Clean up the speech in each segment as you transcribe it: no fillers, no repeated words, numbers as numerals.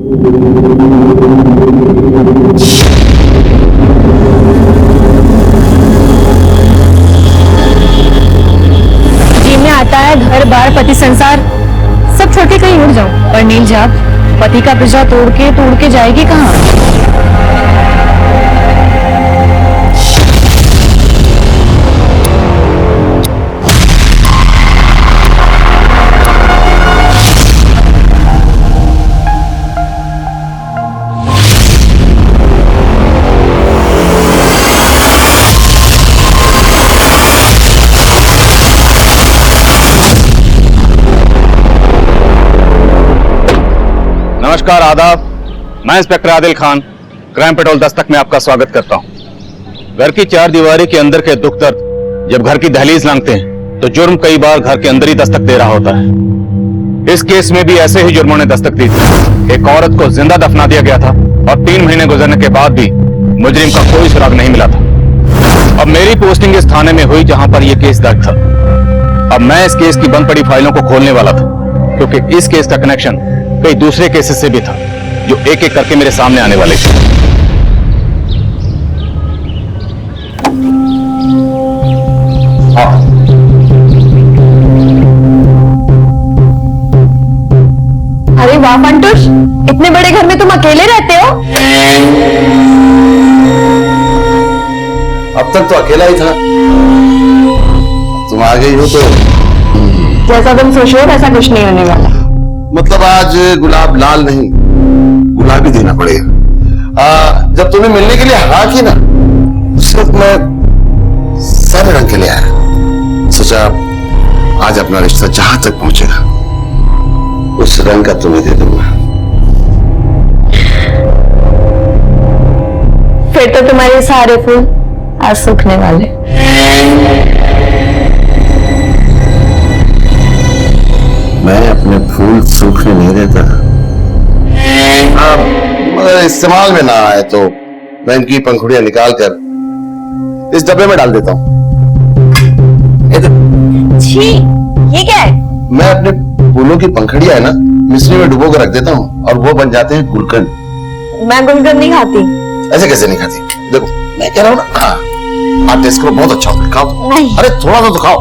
जी में आता है घर बार पति संसार सब छोड़ के कहीं उड़ जाऊं, पर नील जाप पति का पिंजरा तोड़ के जाएगी कहाँ? नमस्कार, आदाब। मैं inspector Adil Khan, crime petrol Dastak में आपका स्वागत करता हूं। घर की चार दीवारी के अंदर के दुख दर्द जब घर की दहलीज लांघते हैं तो जुर्म कई बार घर के अंदर ही दस्तक दे रहा होता है। इस केस में भी ऐसे ही जुर्मों ने दस्तक दी थी। एक औरत को जिंदा दफना दिया गया था और 3 महीने गुजरने के बाद भी मुजरिम का कोई सुराग नहीं मिला था। अब मेरी पोस्टिंग इस थाने में हुई जहां पर यह केस दर्ज था। अब मैं इस केस की बंद पड़ी फाइलों को खोलने वाला था, क्योंकि इस केस का कनेक्शन कई दूसरे केसेस से भी था जो एक एक करके मेरे सामने आने वाले थे। हाँ, अरे वाह फंटूश, इतने बड़े घर में तुम अकेले रहते हो? अब तक तो अकेला ही था, तुम आ गई हो तो जैसा तुम सोच रहे हो वैसा कुछ नहीं होने वाला। मतलब आज गुलाब लाल नहीं गुलाबी देना पड़ेगा। जब तुम्हें मिलने के लिए हाँ की ना, उस वक्त मैं सारे रंग के लिए आया। सोचा आज अपना रिश्ता जहां तक पहुंचेगा उस रंग का तुम्हें दे दूंगा। फिर तो तुम्हारे सारे फूल आज सूखने वाले। मैं अपने फूल सूखने नहीं देता। मगर इस्तेमाल में ना आए तो मैं इनकी पंखुड़ियां निकाल कर इस डब्बे में डाल देता हूँ। छी, ये क्या है? मैं अपने फूलों की पंखुड़ियां है ना मिश्री में डुबो कर रख देता हूँ और वो बन जाते हैं गुलकंद। मैं गुलकंद नहीं खाती। ऐसे कैसे नहीं खाती? देखो मैं कह रहा हूँ ना, हाँ आप टेस्ट करो, बहुत अच्छा होता है, खाओ। नहीं। अरे थोड़ा तो खाओ।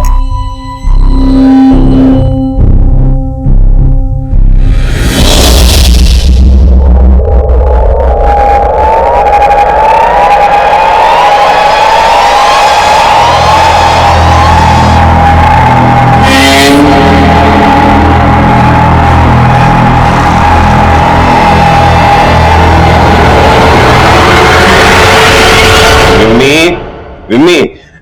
विम्मी,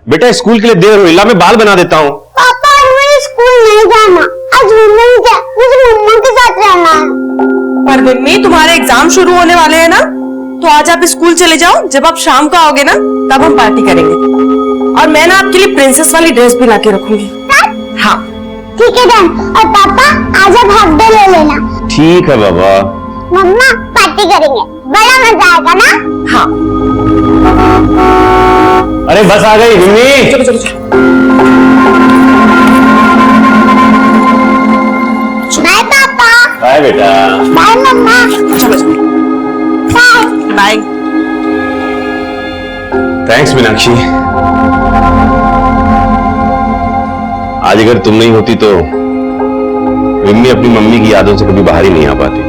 बेटा स्कूल के लिए देर हुई, ला मैं बाल बना देता हूँ। पापा मुझे स्कूल नहीं जाना, आज मम्मी क्या मुझे मम्मा के साथ रहना है। पर मम्मी तुम्हारे एग्जाम शुरू होने वाले हैं ना, तो आज आप स्कूल चले जाओ। जब आप शाम को आओगे ना तब हम पार्टी करेंगे, और मैं ना आपके लिए प्रिंसेस वाली ड्रेस भी ला के रखूंगी। हाँ ठीक है डन। और पापा आज आप हाफ डे ले लेना। ठीक है बाबा। मम्मा पार्टी करेंगे, बड़ा मजा आएगा ना। हाँ अरे बस आ गई विम्मी। चलो चलो चलो। बाय पापा। बाय बेटा। बाय मम्मा। चलो चलो बाय। बाय। थैंक्स मीनाक्षी। आज अगर तुम नहीं होती तो विम्मी अपनी मम्मी की यादों से कभी बाहर ही नहीं आ पाती।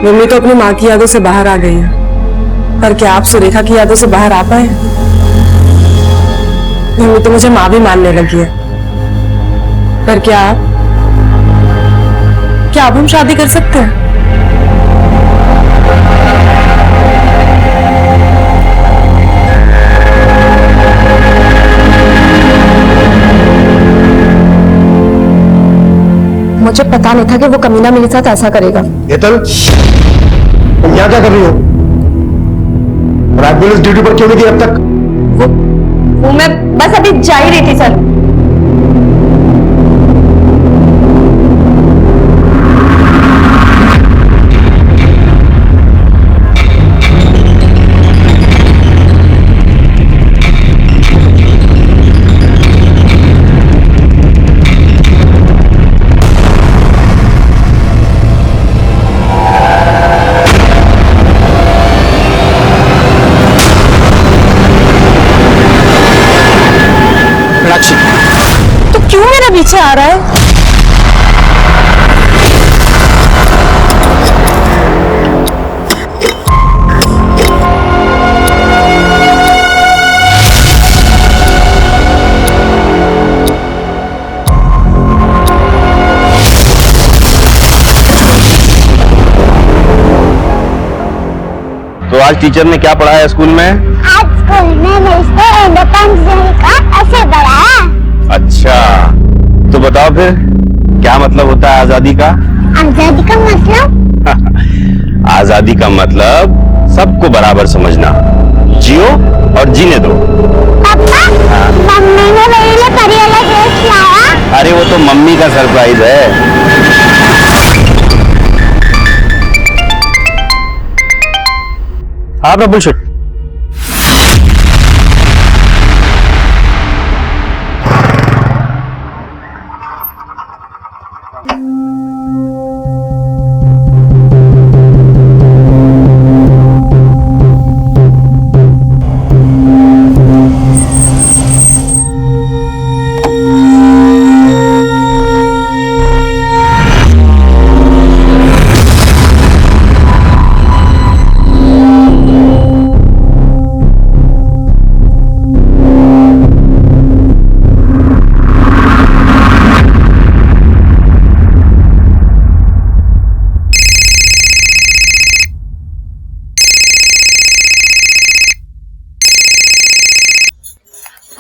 मम्मी तो अपनी माँ की यादों से बाहर आ गई है, पर क्या आप सुरेखा की यादों से बाहर आ पाए? मम्मी तो मुझे माँ भी मानने लगी है, पर क्या अब हम शादी कर सकते हैं? मुझे पता नहीं था कि वो कमीना मेरे साथ ऐसा करेगा। हेतल, तुम यहाँ क्या कर रही हो? और आप पुलिस ड्यूटी पर क्यों नहीं थी अब तक? वो मैं बस अभी जा ही रही थी सर। पीछे आ रहा है। तो आज टीचर ने क्या पढ़ाया स्कूल में? आज स्कूल में मिस्टर इंडिपेंडेंस का ऐसे पढ़ाया। अच्छा, तो बताओ फिर क्या मतलब होता है आजादी का? आजादी का मतलब? आजादी का मतलब सबको बराबर समझना, जियो और जीने दो। पापा, मम्मी ने मेरे लिए परी वाला ड्रेस लाया। अरे वो तो मम्मी का सरप्राइज है। हाँ प्रबुल शुट।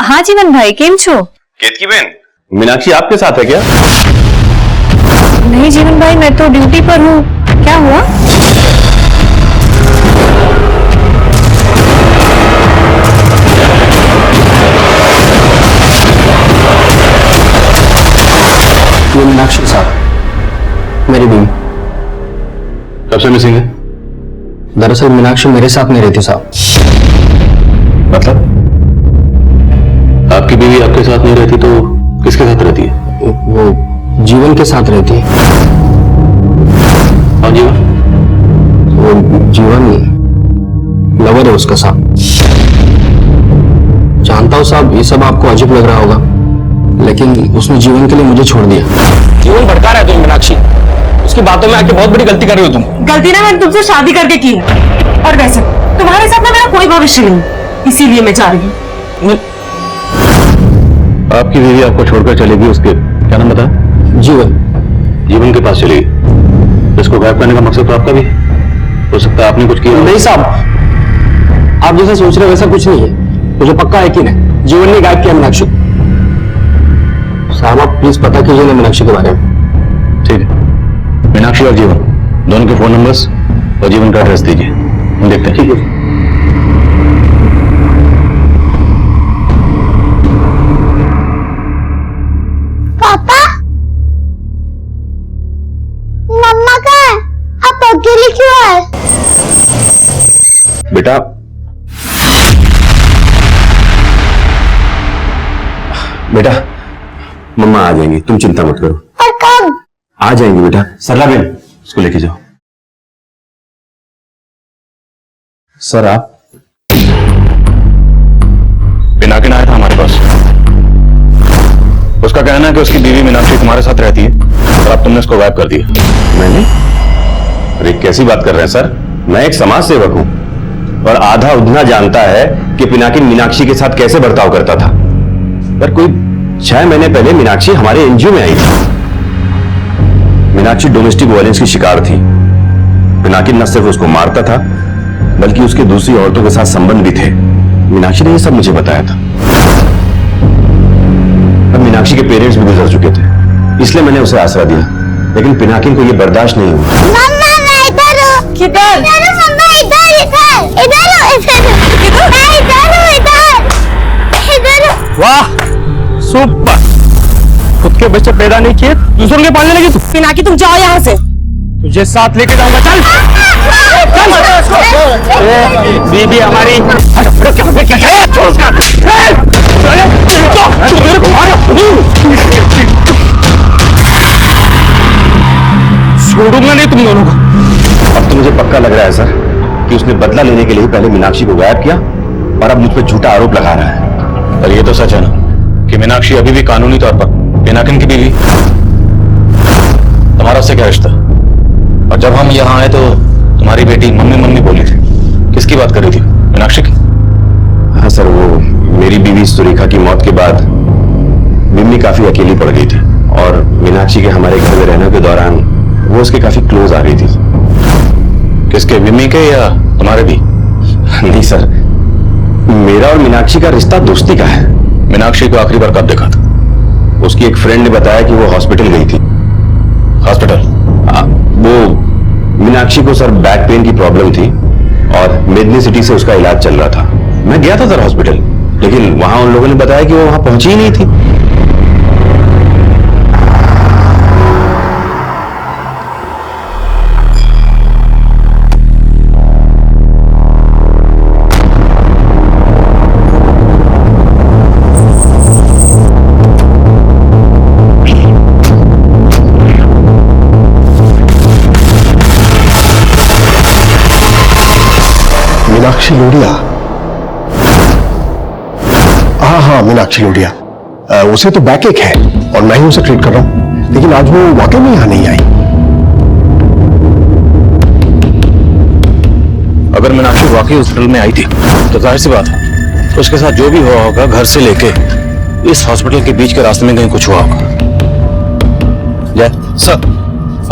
हाँ जीवन भाई, केम छो? केतकी बहन, मीनाक्षी आपके साथ है क्या? नहीं जीवन भाई, मैं तो ड्यूटी पर हूँ। क्या हुआ? ये मीनाक्षी साहब, मेरी बीवी। कब से मिसिंग है? दरअसल मीनाक्षी मेरे साथ नहीं रहती साहब। मतलब आपकी बीवी आपके साथ नहीं रहती तो किसके साथ रहती है? वो जीवन के साथ रहती है। हाँ जीवन? वो जीवन लवर है उसका साहब। जानता हूँ साहब, ये सब आपको अजीब लग रहा होगा, लेकिन उसने जीवन के लिए मुझे छोड़ दिया। जीवन भड़का रहा है तुम मीनाक्षी, उसकी बातों में आके बहुत बड़ी गलती कर रही हो तुम। गलती ना मैंने तुमसे शादी करके की है, और वैसे तुम्हारे साथ ना मेरा कोई भविष्य नहीं, इसीलिए मैं चाह रही हूँ। आपकी बीवी आपको छोड़कर चलेगी, उसके क्या नाम बताया? जीवन। जीवन के पास चलेगी। इसको गायब करने का मकसद तो आपका भी हो सकता है, आपने कुछ किया। नहीं साहब, आप जैसा सोच रहे हो वैसा कुछ नहीं है। मुझे पक्का यकीन है जीवन ने गायब किया मीनाक्षी। साहब आप प्लीज पता कीजिए ना मीनाक्षी के बारे में। ठीक है, मीनाक्षी और जीवन दोनों के फोन नंबर्स और जीवन का एड्रेस दीजिए, हम देखते हैं। ठीक है। पापा, मम्मा कहाँ है? आप अकेले क्यों आए? बेटा, बेटा मम्मा आ जाएंगी, तुम चिंता मत करो। और कब? आ जाएंगी बेटा। सरला बेन, उसको लेके जाओ। सर आप? पिनाकिन आया था हमारे पास। उसका कहना है कि उसकी बीवी मीनाक्षी तुम्हारे साथ रहती है और अब तुमने उसको गायब कर दिया। मैंने? अरे कैसी बात कर रहे हैं सर, मैं एक समाज सेवक हूं और आधा उधना जानता है कि पिनाकिन मीनाक्षी के साथ कैसे बर्ताव करता था। पर कोई 6 महीने पहले मीनाक्षी हमारे एनजीओ में आई थी। मीनाक्षी डोमेस्टिक वायलेंस की शिकार थी। पिनाकिन न सिर्फ उसको मारता था बल्कि उसके दूसरी औरतों के साथ संबंध भी थे। मीनाक्षी ने यह सब मुझे बताया था। अब मीनाक्षी के पेरेंट्स भी गुजर चुके थे, इसलिए मैंने उसे आसरा दिया, लेकिन पिनाकिन को यह बर्दाश्त नहीं हुआ। मम्मा मैं इधर हूँ। किधर? इधर हूँ मम्मा, इधर इधर इधर हूँ, इधर मैं इधर हूँ, इधर इधर हूँ। वाह सुपर, खुद के बच्चे पैदा नहीं किए दूसरों के पालने लगी तू। पिनाकी तुम जाओ यहाँ से। तुझे साथ लेके जाऊंगा, चल। बीबी हमारी छोड़ूंगा नहीं तुम दोनों को। अब तो मुझे पक्का लग रहा है सर कि उसने बदला लेने के लिए पहले मीनाक्षी को गायब किया और अब मुझ पर झूठा आरोप लगा रहा है। और ये तो सच है ना कि मीनाक्षी अभी भी कानूनी तौर पर पिनाकिन की बीवी। तुम्हारा उससे क्या रिश्ता? और जब हम यहाँ आए तो तुम्हारी बेटी मम्मी मम्मी बोली थी। किसकी बात कर रही थी? मीनाक्षी की? हाँ सर, वो मेरी बीवी सुरेखा की मौत के बाद मिम्मी काफी अकेली पड़ गई थी और मीनाक्षी के हमारे घर में रहने के दौरान वो उसके काफी क्लोज आ रही थी। किसके, मिम्मी के या तुम्हारे भी? नहीं सर, मेरा और मीनाक्षी का रिश्ता दोस्ती का है। मीनाक्षी को आखिरी बार कब देखा था? उसकी एक फ्रेंड ने बताया कि वो हॉस्पिटल गई थी। हॉस्पिटल? वो मीनाक्षी को सर बैक पेन की प्रॉब्लम थी और मेदनी सिटी से उसका इलाज चल रहा था। मैं गया था सर हॉस्पिटल, लेकिन वहां उन लोगों ने बताया कि वो वहां पहुंची ही नहीं थी। मीनाक्षी लोडिया? हाँ, मीनाक्षी लोडिया। उसे तो बैक एक है और मैं ही उसे ट्रीट कर रहा हूं, लेकिन आज वो वाकई में यहां नहीं आई। अगर मीनाक्षी वाकई हॉस्पिटल में आई थी तो जाहिर सी बात है उसके साथ जो भी हुआ होगा, घर से लेके इस हॉस्पिटल के बीच के रास्ते में कहीं कुछ हुआ होगा। जय सर,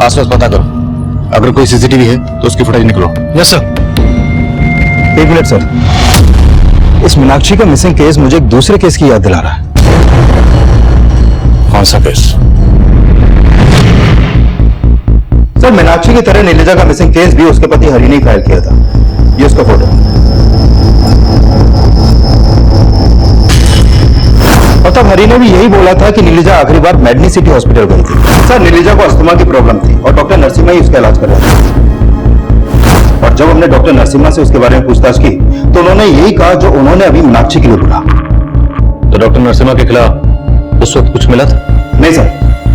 आसपास पता करो, अगर कोई सीसीटीवी है तो उसकी फुटेज निकलो। Yes sir. एक मिनट सर, इस मीनाक्षी का मिसिंग केस मुझे एक दूसरे केस की याद दिला रहा है। कौन सा केस? सर, मीनाक्षी की तरह नीलिजा का मिसिंग केस भी उसके पति हरि ने फाइल किया था। ये उसका फोटो। और तब हरि ने भी यही बोला था कि नीलिजा आखिरी बार मेडनी सिटी हॉस्पिटल गई थी। सर, नीलिजा को अस्थमा की प्रॉब्लम थी और डॉक्टर नरसिम्हा ही उसका इलाज कर रहा था। और जब हमने डॉक्टर नरसिम्हा से उसके बारे में पूछताछ की तो उन्होंने यही कहा जो उन्होंने अभी मीनाक्षी के लिए बोला। तो डॉक्टर नरसिम्हा के खिलाफ उस वक्त कुछ मिला था? नहीं सर,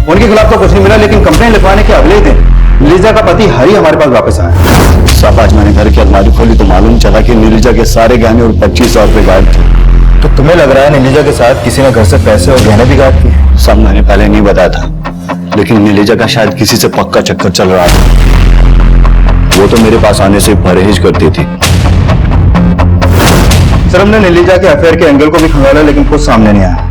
उनके खिलाफ तो कुछ नहीं मिला, लेकिन कंप्लेन लिखवाने के अगले दिन नीलिजा का पति हरि हमारे पास वापस आया। साहब, आज मैंने घर की अलमारी खोली तो मालूम चला कि नीलिजा के सारे गहने और 25,000 रुपए गायब थे। तो तुम्हें लग रहा है नीलिजा के साथ किसी ने घर से पैसे और गहने भी गायब किए? सब मैंने पहले नहीं बताया था, लेकिन नीलिजा का शायद किसी से पक्का चक्कर चल रहा था। वो तो मेरे पास आने से परहेज करती थी। सर, हमने नीलिजा के अफेयर के एंगल को भी खंगाला, लेकिन कुछ सामने नहीं आया।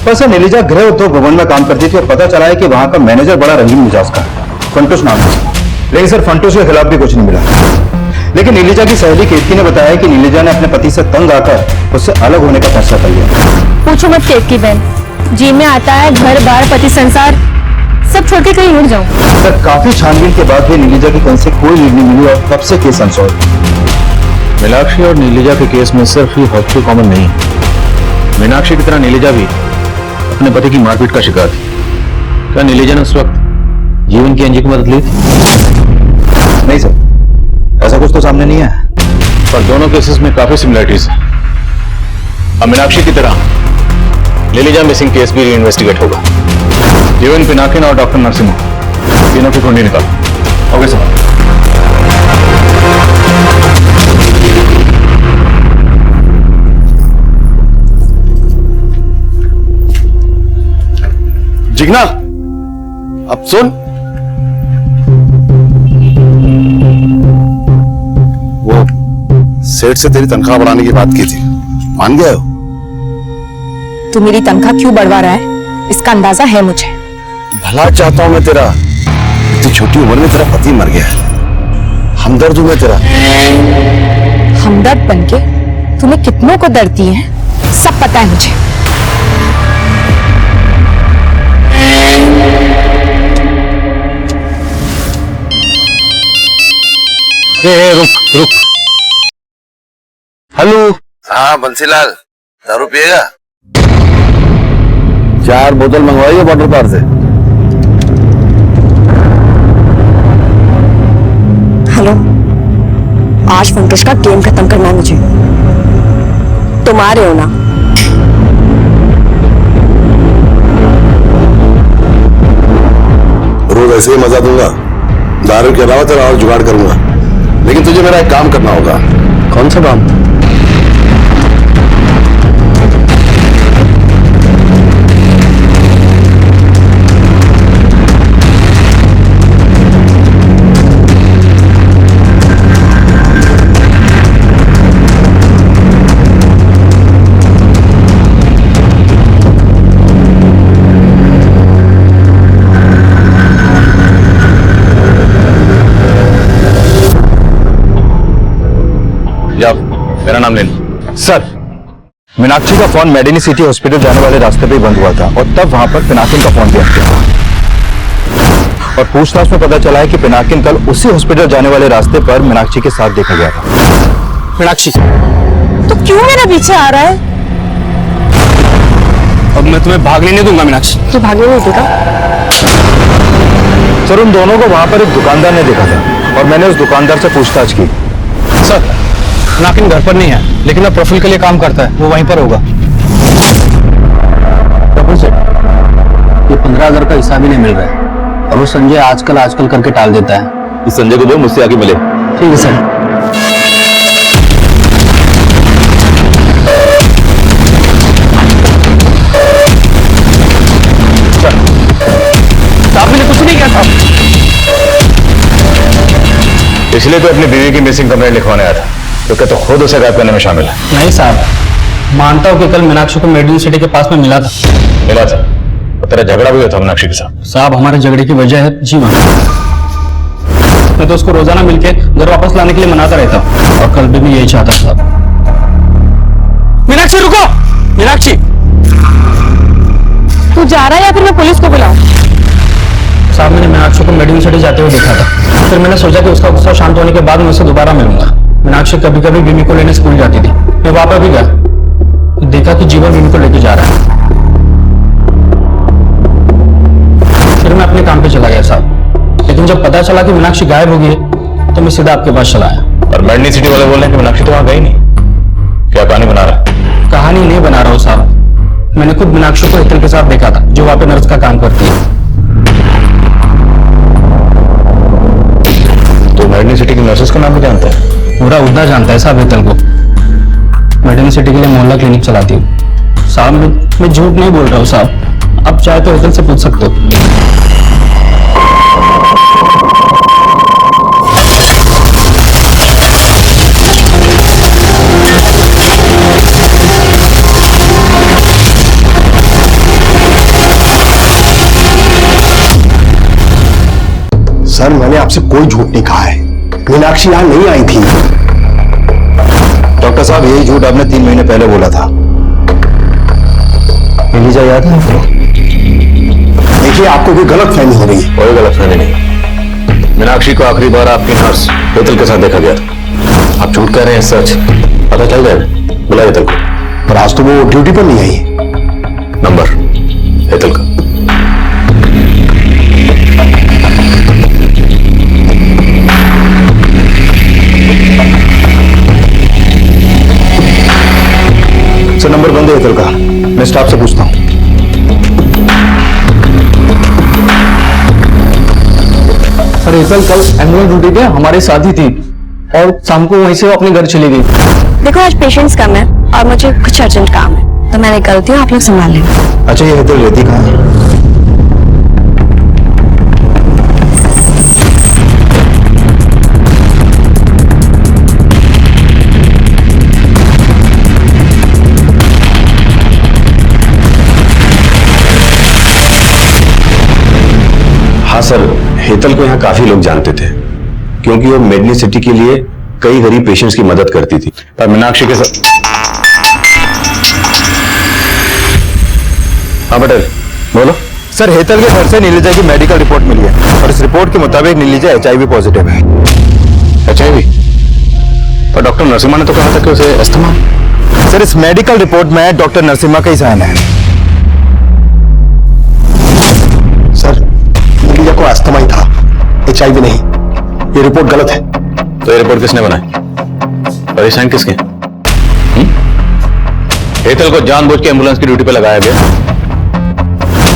पर सर, नीलिजा गृह उद्योग भवन में काम करती थी और पता चला है कि वहां का मैनेजर बड़ा रंगीन मिजाज का है, फंटूस नाम है। लेकिन सर, फंटूस के खिलाफ भी कुछ नहीं मिला। लेकिन नीलिजा की सहेली केतकी ने बताया कि नीलिजा ने अपने पति से तंग आकर उससे अलग होने का फैसला कर लिया। पूछो मत केतकी बहन, जी में आता है घर बार पति संसार सब छोड़ के कहीं उड़ जाऊं। सर, काफी छानबीन के बाद भी नीलिजा की कहीं से कोई लीड नहीं मिली और तब से केस अनसॉल्व। मीनाक्षी और नीलिजा के केस में सिर्फ ही हॉस्पिटल कॉमन नहीं है। मीनाक्षी की तरह नीलिजा भी अपने पति की मारपीट का शिकार थी। क्या नीलिजा ने उस वक्त जीवन की एनजी की मदद ली थी? नहीं सर, ऐसा कुछ तो सामने नहीं है। पर दोनों केसेस में काफी सिमिलरिटीज है। अब मीनाक्षी की तरह नीलिजा मिसिंग केस भी री-इन्वेस्टिगेट होगा। जीवन, पिनाकिन और डॉक्टर नरसिम्हा तीनों की कुंडली निकालो। Okay sir. जिग्ना, अब सुन, वो सेठ से तेरी तनख्वाह बढ़ाने की बात की थी, मान गया हो? तू मेरी तनख्वाह क्यों बढ़वा रहा है, इसका अंदाजा है मुझे। भला चाहता हूं मैं तेरा। इतनी छोटी उम्र में तेरा पति मर गया है, हमदर्द हूं मैं तेरा। हमदर्द बनके तुम्हें कितनों को दर्द दिए हैं सब पता है मुझे। रुक। हेलो। हाँ बंसीलाल, दारू पिएगा? 4 बोतल मंगवाइए वाटर पार से। हेलो, आज फंटूश का गेम खत्म करना है मुझे। तुम आ रहे हो ना? रोज ऐसे ही मजा दूंगा, दारू के अलावा तेरा और जुगाड़ करूंगा, लेकिन तुझे मेरा एक काम करना होगा। कौन सा काम? जाओ, मेरा नाम लेना। सर, मीनाक्षी का फोन मेडिनी सिटी हॉस्पिटल जाने वाले रास्ते पे ही बंद हुआ था और तब वहां पर पिनाकिन का फोन भी अटका था। और पूछताछ में पता चला है कि पिनाकिन कल उसी हॉस्पिटल जाने वाले रास्ते पर मीनाक्षी के साथ देखा गया था। मीनाक्षी, तो क्यों मेरा पीछे आ रहा है? अब मैं तुम्हें भागने नहीं दूंगा मीनाक्षी। तू भागने नहीं देगा? सर, उन दोनों को वहां पर एक दुकानदार ने देखा था और मैंने उस दुकानदार से पूछताछ की। सर, पिनाकिन घर पर नहीं है, लेकिन अब प्रोफाइल के लिए काम करता है, वो वहीं पर होगा। प्रफुल सेठ, ये 15,000 का हिसाब ही नहीं मिल रहा है और वो संजय आजकल करके टाल देता है। इस संजय को दो, मुझसे आगे मिले। ठीक है सर। मैंने कुछ नहीं किया था। इसलिए तो अपनी बीवी की मिसिंग कंप्लेंट लिखवाने आया था, क्योंकि तो खुद उसे गायब करने में शामिल है। नहीं साहब, मानता हूँ कि कल मीनाक्षी को मेडिनी सिटी के पास में मिला था। मिला था? और तेरा झगड़ा भी हुआ था मीनाक्षी के साथ? साहब, हमारे झगड़े की वजह है जीवन। मैं तो उसको रोजाना मिलके घर वापस लाने के लिए मनाता रहता हूँ और कल भी मैं यही चाहता था। मीनाक्षी रुको! मीनाक्षी, तू जा रहा है या फिर मैं पुलिस को बुलाऊं? साहब, मैंने मीनाक्षी को मेडिनी सिटी जाते हुए देखा था। फिर मैंने सोचा कि उसका गुस्सा शांत होने के बाद मैं उसे दोबारा मिलूंगा। मीनाक्षी कभी कभी बीमी को लेने स्कूल जाती थी। मैं वहां पर भी गया, देखा कि जीवन बीमी को लेके जा रहा है। फिर मैं अपने काम पे चला गया साहब, लेकिन जब पता चला कि मीनाक्षी गायब हो गई है तो मैं सीधा आपके पास चला आया। और मेडिनी सिटी वाले बोल रहे हैं कि मीनाक्षी तो वहां गई नहीं। क्या कहानी बना रहा है? कहानी नहीं बना रहा हूँ साहब, मैंने खुद मीनाक्षी को हेतल के साथ देखा था, जो वहां पे नर्स का काम करती है। तो मेडिनी सिटी की नर्सेस का नाम भी जानता है? पूरा उद्दा जानता है साहब हेतल को। मेडिनी सिटी के लिए मोहल्ला क्लिनिक चलाती हूँ साहब। मैं झूठ नहीं बोल रहा हूँ साहब, आप चाहे तो हेतल से पूछ सकते हो। सर, मैंने आपसे कोई झूठ नहीं कहा है। मीनाक्षी यहां नहीं आई थी। डॉक्टर साहब, यही झूठ आपने 3 महीने पहले बोला था। नीलिजा याद है आपको? देखिए, आपको कोई गलत फहमी हो रही है। कोई गलत फहमी नहीं। मीनाक्षी को आखिरी बार आपकी नर्स हेतल के साथ देखा गया था। आप झूठ कह रहे हैं, सच पता चल जाएगा। बुला हेतल को। पर आज तो वो ड्यूटी पर नहीं आई है। नंबर हेतल का। सर, नंबर बंद है हेतल का। मैं स्टाफ से पूछता हूँ। सर, हेतल कल एनुअल ड्यूटी पे हमारे साथ ही थी और शाम को वहीं से वो अपने घर चली गई। देखो, आज पेशेंट्स कम है और मुझे कुछ अर्जेंट काम है, तो मैं निकलती हूँ, आप लोग संभाल लेंगे। अच्छा, ये हेतल रहती कहाँ है? हाँ सर, हेतल को यहाँ काफी लोग जानते थे, क्योंकि वो मेडिनी सिटी के लिए कई गरीब पेशेंट्स की मदद करती थी। पर मीनाक्षी के साथ। हाँ पटेल, बोलो। सर, हेतल के घर से नीलिजा की मेडिकल रिपोर्ट मिली है और इस रिपोर्ट के मुताबिक नीलिजा HIV पॉजिटिव है। HIV? पर डॉक्टर नरसिम्हा ने तो कहा था कि उसे अस्थमा। सर, इस मेडिकल रिपोर्ट में डॉक्टर नरसिम्हा का ही साइन है। सर, नीलिजा को अस्थमा ही था, HIV नहीं। ये रिपोर्ट गलत है। तो ये रिपोर्ट किसने बनाई? और ये साइन किसके? हेतल को जानबूझ के एम्बुलेंस की ड्यूटी पे लगाया गया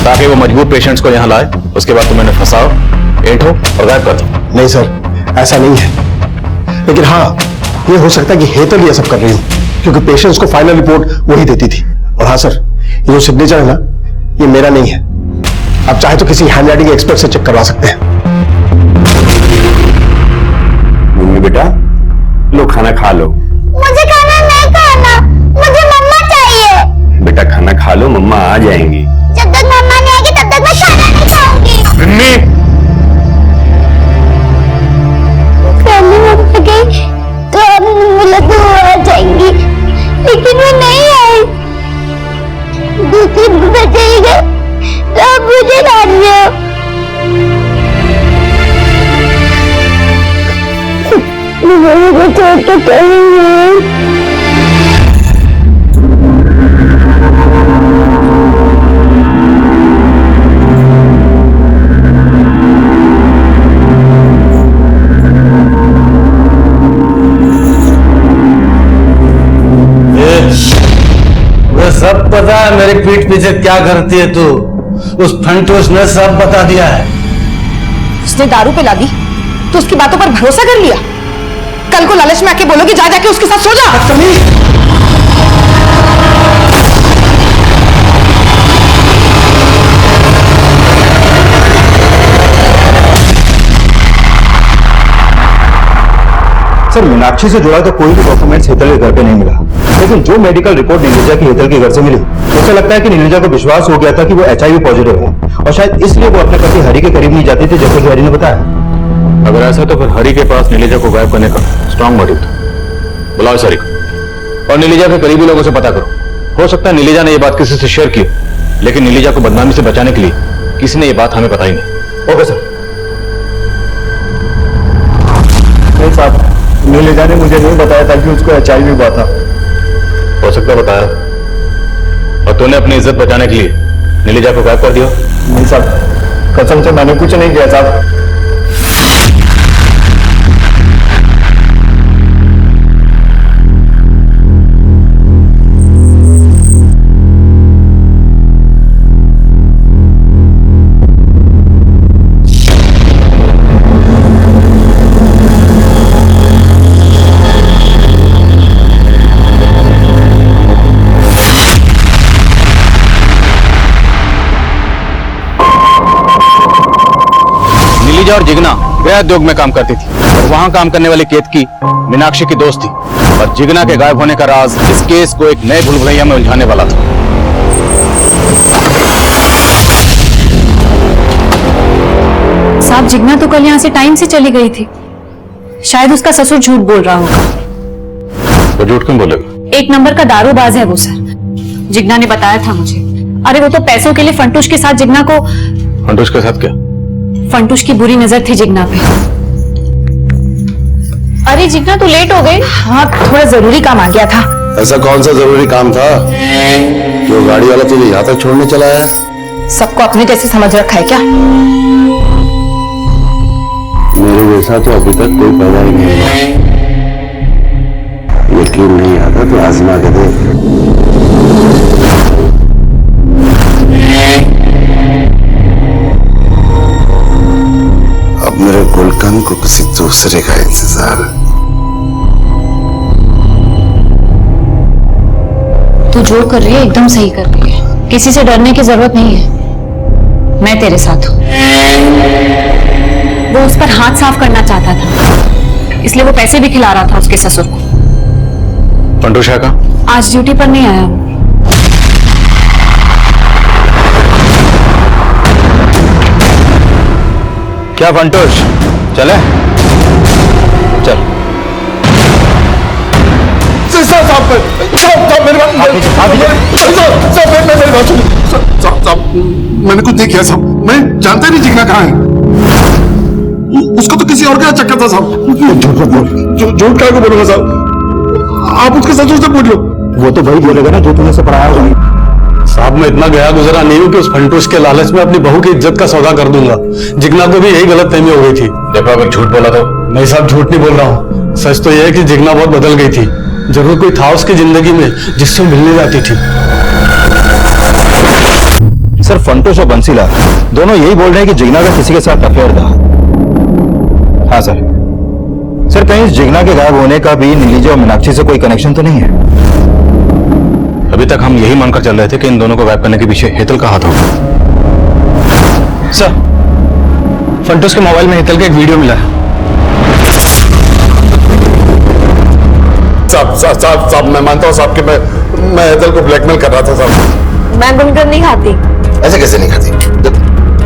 ताकि वो मजबूर पेशेंट्स को यहां लाए, उसके बाद तुम्हें फंसाओ, ऐंठो और गायब कर दो। नहीं सर, ऐसा नहीं है। लेकिन हाँ, ये हो सकता है कि हेतल ये सब कर रही हो, क्योंकि पेशेंट्स को फाइनल रिपोर्ट वही देती थी। और हाँ सर, ये जो सिग्नेचर है ना, ये मेरा नहीं है। आप चाहे तो किसी हैंडराइटिंग एक्सपर्ट से चेक करवा सकते हैं। बेटा, लो खाना खा लो। मुझे खाना नहीं खाना, मुझे मम्मा चाहिए। बेटा खाना खा लो, मम्मा आ जाएंगी। जब तक मम्मा नहीं आएगी तब तक मैं खाना नहीं खाऊंगी। मम्मी मम्मा गई तो अब मुझे तो करेंगे। सब पता है मेरी पीठ पीछे क्या करती है तू। उस फंटूस ने सब बता दिया है। उसने दारू पे ला दी तो उसकी बातों पर भरोसा कर लिया। कल को लालच में आके बोलोगी जा जाके उसके साथ सो जा। सर मीनाक्षी से जुड़ा तो कोई भी डॉक्यूमेंट्स हेतल के घर पे नहीं मिला, लेकिन जो मेडिकल रिपोर्ट नीलिजा की हेतल के घर से मिली उसे लगता है कि नीलिजा को विश्वास हो गया था कि वो HIV पॉजिटिव है और शायद इसलिए वो अपने पति हरि के करीब नहीं जाती थी, जैसे कि हरि ने बताया। अगर ऐसा तो फिर हरि के पास नीलिजा को गायब करने का स्ट्रांग मोटिव था। बुलाओ सर और नीलिजा के करीबी लोगों से पता करो। हो सकता है नीलिजा ने यह बात किसी से शेयर की, लेकिन नीलिजा को बदनामी से बचाने के लिए किसी ने यह बात हमें बताई नहीं। Okay sir. नहीं साहब, नीलिजा ने मुझे नहीं बताया था कि उसको HIV हुआ था। हो सकता है बताया, और तूने अपनी इज्जत बचाने के लिए नीलिजा को गायब कर दिया। नहीं साहब, कसम से मैंने कुछ नहीं किया साहब। नीलिजा और जिगना गृह उद्योग में काम करती थी और वहां काम करने वाली केतकी मीनाक्षी की दोस्त थी, और जिगना के गायब होने का राज इस केस को एक नए भूलभुलैया में उलझाने वाला था। साहब जिगना तो कल यहाँ से टाइम से चली गई थी, शायद उसका ससुर झूठ बोल रहा होगा। वो झूठ क्यों बोलेगा? एक नंबर का दारूबाज है वो सर, जिगना ने बताया था मुझे। अरे वो तो पैसों के लिए फंटूश के साथ जिगना को। फंटूश के साथ क्या? फंटूश की बुरी नजर थी जिगना पे। अरे जिगना तो लेट हो गई। हाँ थोड़ा जरूरी काम आ गया था। ऐसा कौन सा जरूरी काम था जो गाड़ी वाला तुझे यहाँ तक छोड़ने चला है? सबको अपने जैसे समझ रखा है क्या? मेरे जैसा तो अभी तक कोई पैदा ही नहीं हुआ। यकीन नहीं आता तो आजमा के देख। अब मेरे गुलकंद को किसी दूसरे का इंतजार है। तू जो कर रही है एकदम सही कर रही है, किसी से डरने की जरूरत नहीं है। मैं तेरे साथ हूं। वो उस पर हाथ साफ करना चाहता था, इसलिए वो पैसे भी खिला रहा था उसके ससुर को। फंटूश है कहाँ? आज ड्यूटी पर नहीं आया वो। क्या फंटूश चले? चल। मैंने कुछ नहीं किया साहब, मैं जानता नहीं जिगना कहाँ है। उसको तो किसी और का चक्कर था साहब। झूठ क्या को बोलूंगा साहब? आप उसके ससुर से पूछ लो। वो तो वही बोलेगा ना जो तूने से पढ़ाया होगा। साहब मैं इतना गया गुजरा नहीं हूँ कि उस फंटूस के लालच में अपनी बहू की इज्जत का सौदा कर दूंगा। जिगना को भी यही गलतफहमी हो गई थी। देखो अगर झूठ बोला तो? नहीं साहब झूठ नहीं बोल रहा हूँ, सच तो यह है कि जिगना बहुत बदल गई थी। जरूर कोई था उसकी जिंदगी में जिससे मिलने जाती थी। सर फंटूश और बंसीलाल दोनों यही बोल रहे हैं कि जिगना का किसी के साथ अफेयर था। हाँ सर। सर कहीं इस जिगना के गायब होने का भी नीलिजा और मीनाक्षी से कोई कनेक्शन तो नहीं है? अभी तक हम यही मानकर चल रहे थे कि इन दोनों को गायब करने के पीछे हेतल का हाथ होगा। सर फंटूश के मोबाइल में हेतल का एक वीडियो मिला है। साहब मैं मानता हूँ साहब कि मैं हेतल को ब्लैकमेल कर रहा था साहब। मैं गुलकंद नहीं खाती। ऐसे कैसे नहीं खाती?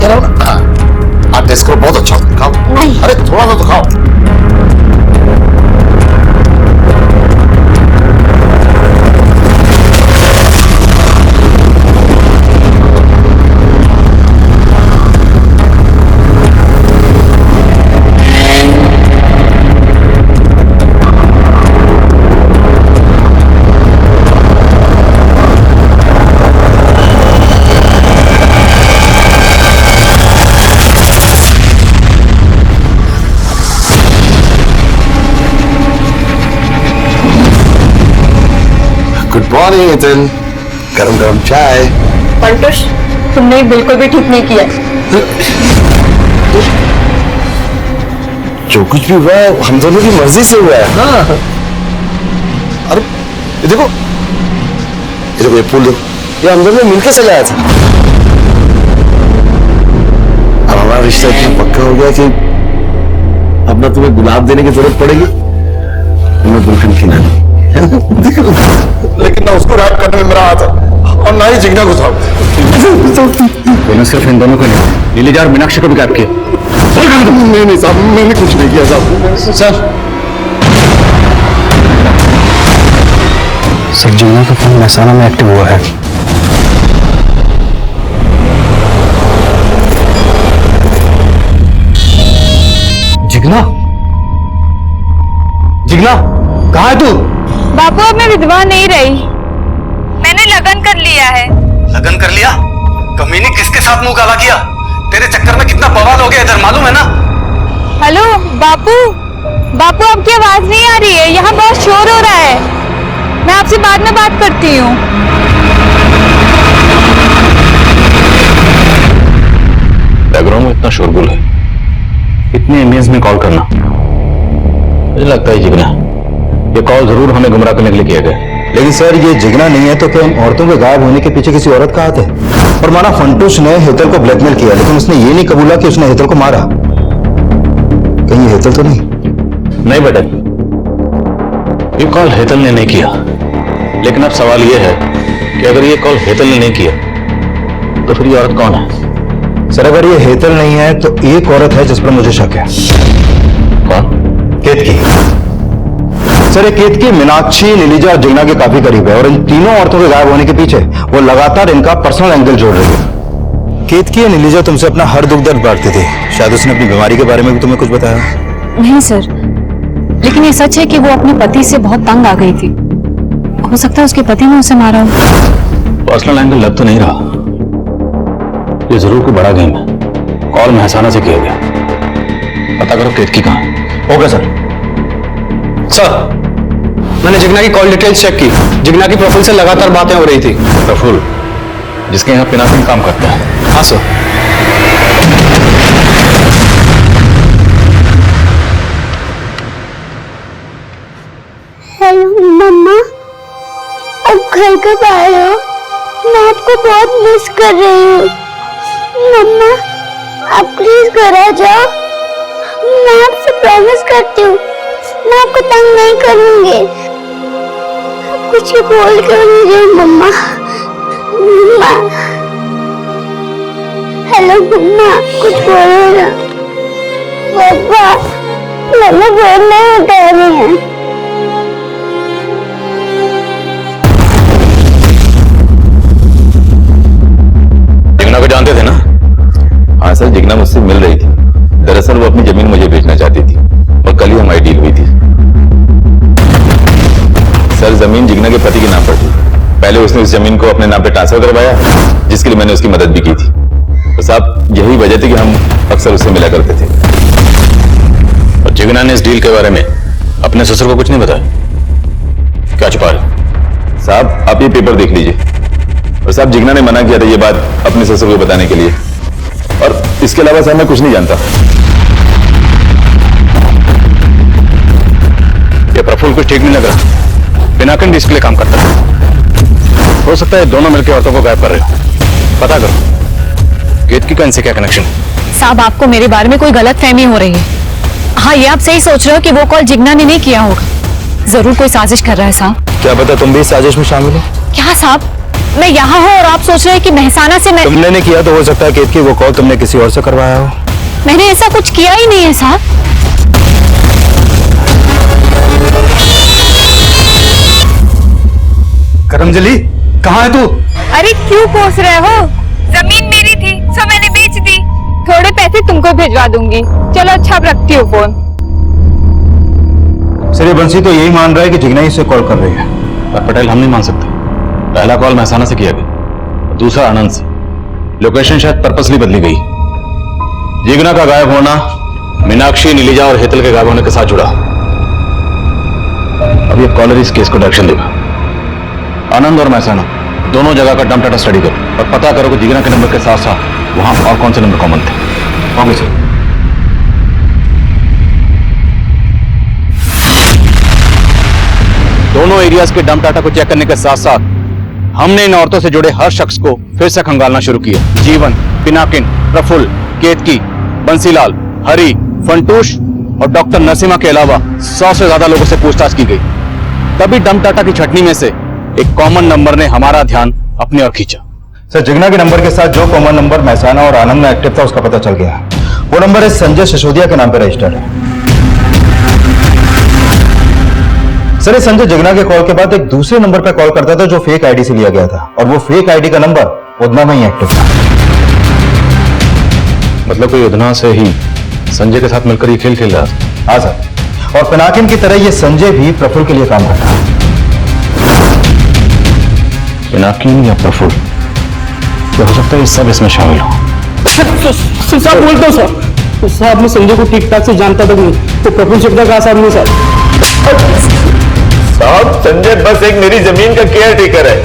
कह रहा हूँ ना, आप टेस्ट करो, बहुत अच्छा होता है, खाओ। नहीं। अरे थोड़ा सा तो खाओ। गुड मॉर्निंग हेतल, गरम गरम चाय। पंटुष, तुमने बिल्कुल भी ठीक नहीं किया। जो कुछ भी हुआ है हम दोनों की मर्जी से हुआ है। हाँ। अरे ये देखो, ये फूल देखो, ये हम दोनों मिलकर सजाया था। अब हमारा रिश्ता इतना पक्का हो गया कि अब ना तुम्हें गुलाब देने की जरूरत पड़ेगी, मैं गुलकंद खिलानी। लेकिन ना उसको रैप करने में मेरा हाथ है और ना ही जिगना घुसाओ। मैंने सिर्फ इन दोनों को नहीं, नीलिजा और मीनाक्षी को भी गायब किया। नहीं साहब, मैंने कुछ नहीं किया साहब। सर जिगना का फोन महसाना में एक्टिव हुआ है। जिगना, जिगना कहाँ है तू? बापू, अब मैं विधवा नहीं रही, मैंने लगन कर लिया है। लगन कर लिया? कमीनी किसके साथ मुंह काला किया? तेरे चक्कर में कितना बवाल हो गया इधर, मालूम है ना? हेलो बापू, बापू आपकी आवाज नहीं आ रही है, यहाँ बहुत शोर हो रहा है, मैं आपसे बाद में बात करती हूँ। बैकग्राउंड में इतना शोरगुल है, इतनी इमेज में कॉल करना, मुझे लगता है जिगना ये कॉल जरूर हमें गुमराह करने के लिए किया गया। लेकिन सर ये जिगना नहीं है तो क्या इन औरतों के गायब होने के पीछे किसी औरत का हाथ है? और माना फंटूश ने हेतल को ब्लैकमेल किया, लेकिन उसने ये नहीं कबूला कि उसने हेतल को मारा। कहीं ये हेतल तो नहीं? नहीं बेटा, ये कॉल हेतल ने नहीं किया, लेकिन अब सवाल ये है कि अगर ये कॉल हेतल ने नहीं किया तो फिर ये औरत कौन है? सर अगर ये हेतल नहीं है तो एक औरत है जिस पर मुझे शक है। कौन? केतकी। सर ये केतकी मीनाक्षी, नीलिजा और जिगना के काफी करीब है और इन तीनों औरतों के गायब होने के पीछे वो लगातार इनका पर्सनल एंगल जोड़ रही है। केतकी और नीलिजा तुमसे अपना हर दुख दर्द बांटती थी, शायद उसने अपनी बीमारी के बारे में भी तुम्हें कुछ बताया? नहीं सर, लेकिन ये सच है कि वो अपने पति से बहुत तंग आ गई थी, हो सकता है उसके पति ने उसे मारा हो। पर्सनल एंगल लग तो नहीं रहा, ये जरूर कोई बड़ा गेम है। कॉल महसाना से किया गया, पता करो केतकी कहाँ है। Okay sir. सर मैंने जिगना की कॉल डिटेल्स चेक की, जिगना की प्रोफाइल से लगातार बातें हो रही थी। प्रफुल्ल, जिसके यहाँ पिनाकिन काम करता है? हाँ सर। हेलो मम्मा, अब घर कब आए हो? मैं आपको बहुत मिस कर रही हूँ। मम्मा आप प्लीज घर आ जाओ, मैं आपसे प्रॉमिस करती हूँ मैं आपको तंग नहीं करूंगी। कुछ भी बोल के मुझे मम्मा। मम्मा हेलो मम्मा, कुछ बोलो ना। पापा मम्मा फोन नहीं उठा रही है। जिगना को जानते थे ना? हाँ सर, जिगना मुझसे मिल रही थी। दरअसल वो अपनी जमीन मुझे बेचना चाहती थी और कल ही हमारी डील हुई थी। सर जमीन जिगना के पति के नाम पर थी, पहले उसने उस जमीन को अपने नाम पे ट्रांसफर करवाया, जिसके लिए मैंने उसकी मदद भी की थी। तो साहब यही वजह थी कि हम अक्सर उससे मिला करते थे। और जिगना ने इस डील के बारे में अपने ससुर को कुछ नहीं बताया? क्या छुपा रहे? साहब आप ये पेपर देख लीजिए। और साहब जिगना ने मना किया था ये बात अपने ससुर को बताने के लिए, और इसके अलावा साहब मैं कुछ नहीं जानता। ये प्रफुल्ल कुछ ठीक नहीं लग रहा, पिनाकिन भी इसके लिए काम करता है। हो सकता है दोनों मिलकर औरतों को गायब कर रहे हो। पता करो केतकी का इनसे क्या कनेक्शन है। साहब आपको मेरे बारे में कोई गलतफहमी हो रही है। हाँ ये आप सही सोच रहे हो कि वो कॉल जिगना ने नहीं किया होगा, जरूर कोई साजिश कर रहा है साहब। क्या पता तुम भी इस साजिश में शामिल हो? क्या साहब, मैं यहाँ हूँ और आप सोच रहे हैं कि महसाना से मैं। तुमने नहीं किया तो हो सकता है केतकी वो कॉल तुमने किसी और से करवाया हो। मैंने ऐसा कुछ किया ही नहीं है साहब। करमजली कहाँ है तू? अरे क्यों कोस रहे हो? जमीन मेरी थी सो मैंने बेच दी, थोड़े पैसे तुमको भिजवा दूंगी। चलो अच्छा अब रखती हूँ फोन। सर ये बंसी तो यही मान रहा है कि जिगना ही से कॉल कर रही है। पर पटेल हम नहीं मान सकते, पहला कॉल महसाना से किया गया, दूसरा आनंद से। लोकेशन शायद पर्पसली बदली गई। जिगना का गायब होना मीनाक्षी, नीलिजा और हेतल के गायब होने के साथ जुड़ा। अब ये कॉलर इस केस को डायरेक्शन देगा। आनंद और महसाना दोनों जगह का डंप डाटा स्टडी करो और पता करो कि जिगना के नंबर के साथ साथ वहां और कौन से नंबर कॉमन थे। Okay sir. दोनों एरियाज के डंप डाटा को चेक करने के साथ साथ हमने इन औरतों से जुड़े हर शख्स को फिर से खंगालना शुरू किया। जीवन, पिनाकिन, प्रफुल्ल, केतकी, बंसीलाल, हरी, फंटूश और डॉक्टर नरसिम्हा के अलावा 100 से ज्यादा लोगों से पूछताछ की गई। तभी डंप डाटा की छटनी में से एक कॉमन नंबर ने हमारा ध्यान अपनी ओर खींचा। सर, जिगना के नंबर के साथ जो कॉमन नंबर महसाना और आनंद में एक्टिव था उसका पता चल गया। वो नंबर है संजय सिसोदिया के नाम पर रजिस्टर्ड है। सर, ये संजय जिगना के कॉल के बाद एक दूसरे नंबर पर कॉल करता था जो फेक आईडी से लिया गया था, और वो फेक आईडी का नंबर उधना में ही एक्टिव था। मतलब कोई उधना से ही संजय के साथ मिलकर ये खेल खेल रहा था। हाँ सर, और पिनाकिन की तरह ये संजय भी प्रफुल्ल के लिए काम करता है। पिनाकिन या प्रफुल्ल, तो हो सकता है ये सब इसमें शामिल हो। साहब बोलता हूँ सर, साहब मैं संजय को ठीक ठाक से जानता तक नहीं, तो प्रफुल्ल शब्द का साहब नहीं सर। साहब, संजय बस एक मेरी जमीन का केयर टेकर है।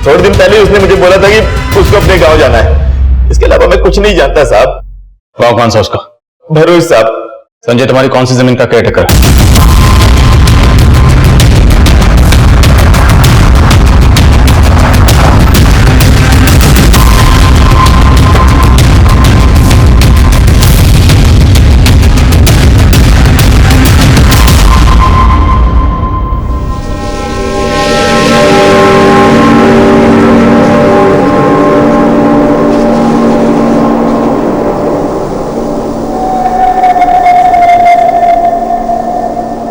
थोड़े दिन पहले उसने मुझे बोला था कि उसको अपने गांव जाना है। इसके अलावा मैं कुछ नहीं जानता साहब। गाँव कौन सा उसका? भरोज साहब। संजय तुम्हारी कौन सी जमीन का केयर टेकर है?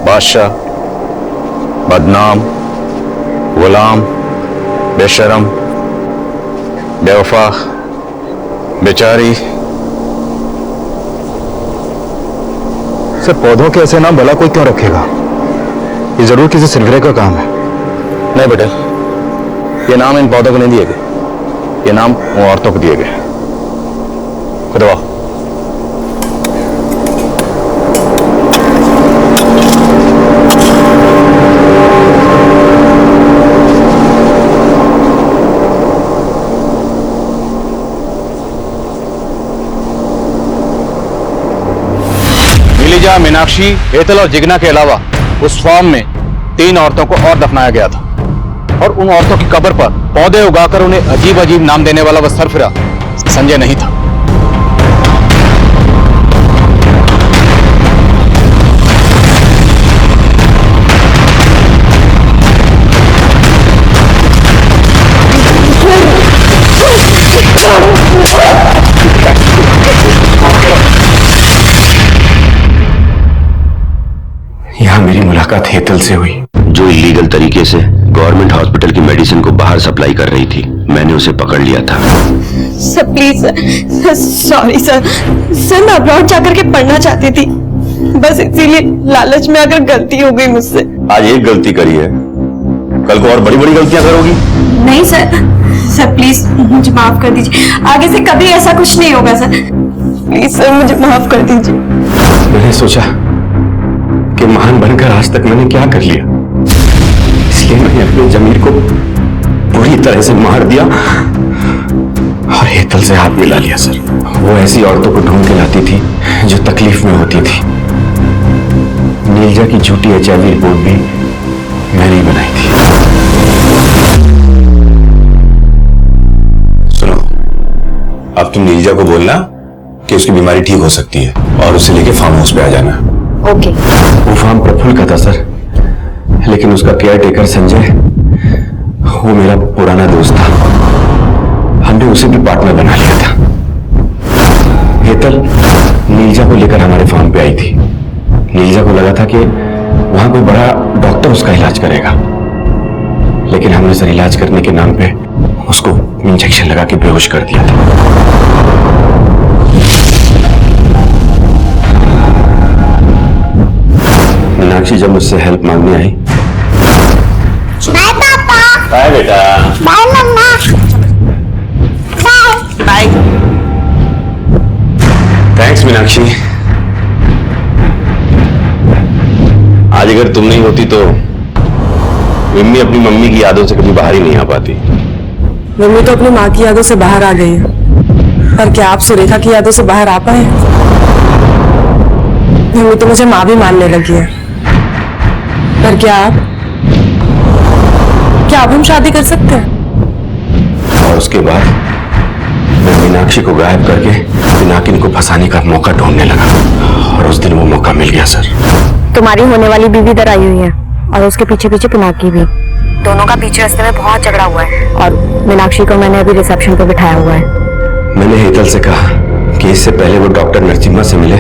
बादशाह, बदनाम, गुलाम, बेशरम, बेवफा, बेचारी। सर, पौधों के ऐसे नाम भला कोई क्यों रखेगा? ये जरूर किसी सिलवरे का काम है। नहीं बेटा, ये नाम इन पौधों को नहीं दिए गए, ये नाम वो औरतों को दिए गए। खुदवा नीलिजा, मीनाक्षी, हेतल और जिगना के अलावा उस फार्म में 3 औरतों को और दफनाया गया था, और उन औरतों की कब्र पर पौधे उगाकर उन्हें अजीब अजीब नाम देने वाला वह सरफिरा संजय नहीं था। यहाँ मेरी मुलाकात हेतल से हुई, जो इलीगल तरीके से गवर्नमेंट हॉस्पिटल की मेडिसिन को बाहर सप्लाई कर रही थी। मैंने उसे पकड़ लिया था। Sir please sir, sorry sir. Sir मैं अब्रॉड जाकर के पढ़ना चाहती थी, बस इसीलिए लालच में अगर गलती हो गई मुझसे। आज एक गलती करी है, कल को और बड़ी बड़ी गलतियां करोगी। नहीं सर, सर प्लीज मुझे माफ कर दीजिए, आगे से कभी ऐसा कुछ नहीं होगा सर। प्लीज सर मुझे माफ कर दीजिए। मैंने सोचा कि महान बनकर आज तक मैंने क्या कर लिया, इसलिए मैंने अपने जमीर को पूरी तरह से मार दिया और हेतल से हाथ मिला लिया। सर, वो ऐसी औरतों को ढूंढ के लाती थी जो तकलीफ में होती थी। नीलजा की झूठी HIV रिपोर्ट भी मैंने ही बनाई थी। सुनो, अब तुम नीलजा को बोलना कि उसकी बीमारी ठीक हो सकती है और उसे लेके फार्म हाउस पे आ जाना। ओके। वो फार्म प्रफुल्ल का था सर, लेकिन उसका केयर टेकर संजय, वो मेरा पुराना दोस्त था। हमने उसे भी पार्टनर बना लिया था। हेतल नीलजा को लेकर हमारे फार्म पे आई थी। नीलजा को लगा था कि वहां कोई बड़ा डॉक्टर उसका इलाज करेगा, लेकिन हमने सर इलाज करने के नाम पे उसको इंजेक्शन लगा के बेहोश कर दिया था। मीनाक्षी जब मुझसे हेल्प मांगने आई, बाय पापा। बाय बेटा। बाय मम्मा। Bye bye. थैंक्स मीनाक्षी। आज अगर तुम नहीं होती तो मम्मी अपनी मम्मी की यादों से कभी बाहर ही नहीं आ पाती। मम्मी तो अपनी माँ की यादों से बाहर आ गई है, पर क्या आप सुरेखा की यादों से बाहर आ पाए? मम्मी तो मुझे माँ भी मानने लगी है, पर क्या अब हम शादी कर सकते हैं? और उसके बाद मैं मीनाक्षी को गायब करके पिनाकिनी को फंसाने का मौका ढूंढने लगा, और उस दिन वो मौका मिल गया सर। तुम्हारी होने वाली बीवी इधर आई हुई है और उसके पीछे पीछे पिनाकी भी। दोनों का पीछे रास्ते में बहुत झगड़ा हुआ है और मीनाक्षी को मैंने अभी रिसेप्शन पे बिठाया हुआ है। मैंने हेतल से कहा कि इससे पहले वो डॉक्टर नरसिम्हा से मिले,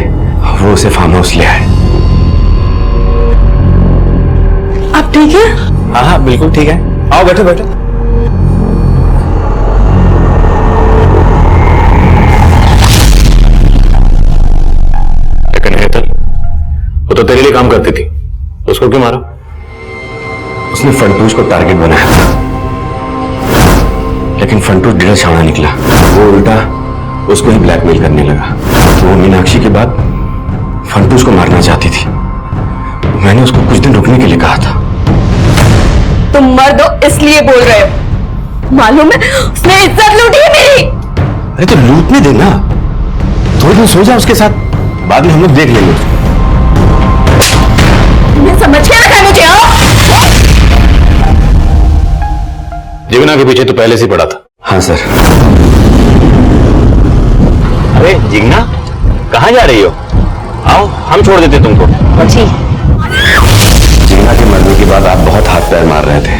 वो उसे फार्म हाउस ले आए। आप ठीक है? हाँ हाँ बिल्कुल ठीक है, आओ बैठो बैठो। लेकिन हेतल, वो तो तेरे लिए काम करती थी, उसको क्यों मारा? उसने फंटूज को टारगेट बनाया था, लेकिन फंटूज ढीला छावड़ा निकला। वो उल्टा उसको ही ब्लैकमेल करने लगा। तो वो मीनाक्षी के बाद फंटूज को मारना चाहती थी। मैंने उसको कुछ दिन रुकने के लिए कहा था। तुम मर्द हो इसलिए बोल रहे हो, मालूम है उसने इज्जत लूटी है मेरी। अरे तो लूटने देना, थोड़े दिन सो जा उसके साथ, बाद में हम लोग देख लेंगे। तुम्हें समझ के रखा मुझे। जीवना के पीछे तो पहले से पड़ा था। हाँ सर। अरे जिग्ना, कहाँ जा रही हो? आओ हम छोड़ देते तुमको। जिग्ना के मरने के बाद आप बहुत हाथ पैर मार रहे थे,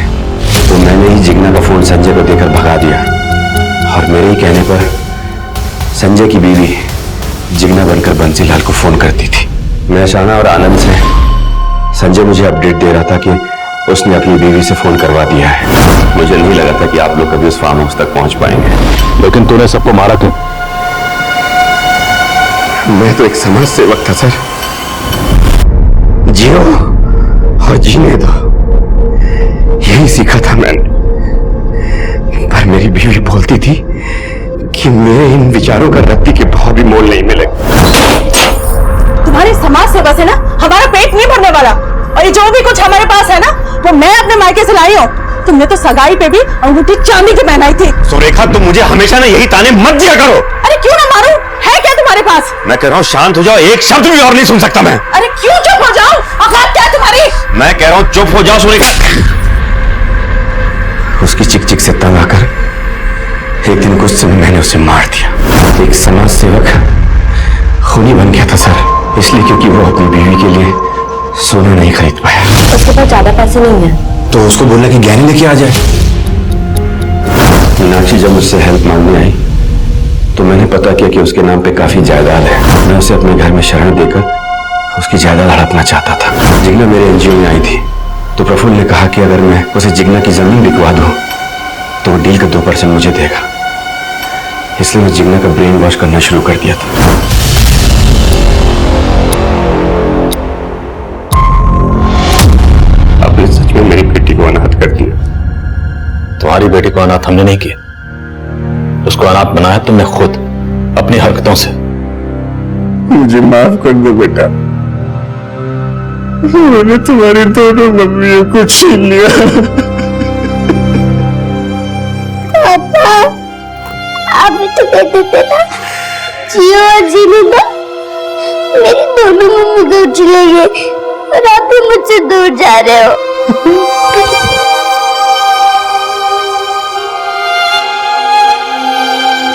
तो मैंने ही जिग्ना का फोन संजय को देकर भगा दिया, और मेरे ही कहने पर संजय की बीवी जिग्ना बनकर बंसीलाल को फोन करती थी। मैं शाना और आनंद से संजय मुझे अपडेट दे रहा था कि उसने अपनी बीवी से फोन करवा दिया है। मुझे नहीं लगा था कि आप लोग कभी उस फार्म हाउस तक पहुंच पाएंगे। लेकिन तूने सबको मारा क्यों? मैं तो एक समाज सेवक था सर। जियो और जीने दो, यही सीखा था मैंने। पर मेरी बीवी बोलती थी कि मेरे इन विचारों का रत्ती के भाव भी मोल नहीं मिलेगा। तुम्हारी समाज सेवा से ना हमारा पेट नहीं भरने वाला, और ये जो भी कुछ हमारे पास है ना वो मैं अपने मायके से लाई हूँ। तुमने तो सगाई पे भी अंगूठी चांदी की पहनाई थी। सुरेखा, तुम मुझे हमेशा ना यही ताने मत दिया करो। अरे क्यों ना मारूं, है क्या तुम्हारे पास? मैं कह रहा हूँ शांत हो जाओ, एक शब्द भी और नहीं सुन सकता मैं। अरे क्यों चुप हो जाओ, औकात क्या है तुम्हारी? मैं कह रहा हूँ चुप हो जाओ सुरेखा। उसकी चिक चिक से तंग आकर एक दिन गुस्से में मैंने उसे मार दिया। एक समाज सेवक खूनी बन गया था सर, इसलिए क्योंकि वो अपनी बीवी के लिए सोना नहीं खरीद पाया। उसके पास ज्यादा पैसे नहीं है, तो उसको बोलना कि गहने लेके आ जाए। मीनाक्षी जब मुझसे हेल्प मांगने आई तो मैंने पता किया कि उसके नाम पे काफी जायदाद है। मैं उसे अपने घर में शरण देकर उसकी जायदाद हड़पना चाहता था। जिग्ना मेरे एनजीओ में आई थी, तो प्रफुल्ल ने कहा कि अगर मैं उसे जिग्ना की जमीन बिकवा दूं तो वो डील का 2% मुझे देगा। इसलिए मैं जिग्ना का ब्रेन वॉश करना शुरू कर दिया था। आपने सच में मेरी बेटी को अनाथ कर दिया। तुम्हारी बेटी को अनाथ हमने नहीं किया, उसको अनाथ बनाया तुमने खुद अपनी हरकतों से। मुझे माफ कर दो बेटा, मैंने तुम्हारी दोनों मम्मियों को छीन लिया। पापा, आप भी तो कहते थे ना जियो और जीने दो। मेरी दोनों मम्मी दूर चले गए और आप भी मुझसे दूर जा रहे हो।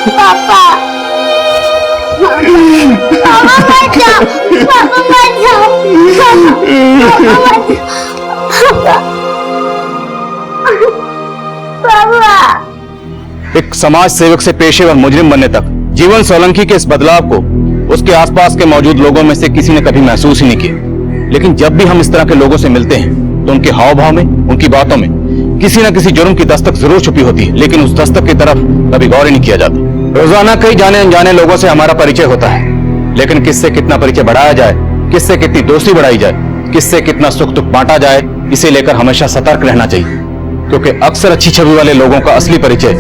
पापा, पापा मत जाओ, पापा मत जाओ, पापा मत जाओ, पापा। एक समाज सेवक से पेशेवर मुजरिम बनने तक जीवन सोलंकी के इस बदलाव को उसके आसपास के मौजूद लोगों में से किसी ने कभी महसूस ही नहीं किया। लेकिन जब भी हम इस तरह के लोगों से मिलते हैं तो उनके हाव भाव में, उनकी बातों में किसी न किसी जुर्म की दस्तक जरूर छुपी होती है, लेकिन उस दस्तक की तरफ कभी गौर ही नहीं किया जाता। रोजाना कई जाने अनजाने लोगों से हमारा परिचय होता है, लेकिन किससे कितना परिचय बढ़ाया जाए, किससे कितनी दोस्ती बढ़ाई जाए, किससे कितना सुख दुख बांटा जाए, इसे लेकर हमेशा सतर्क रहना चाहिए, क्योंकि अक्सर अच्छी छवि वाले लोगों का असली परिचय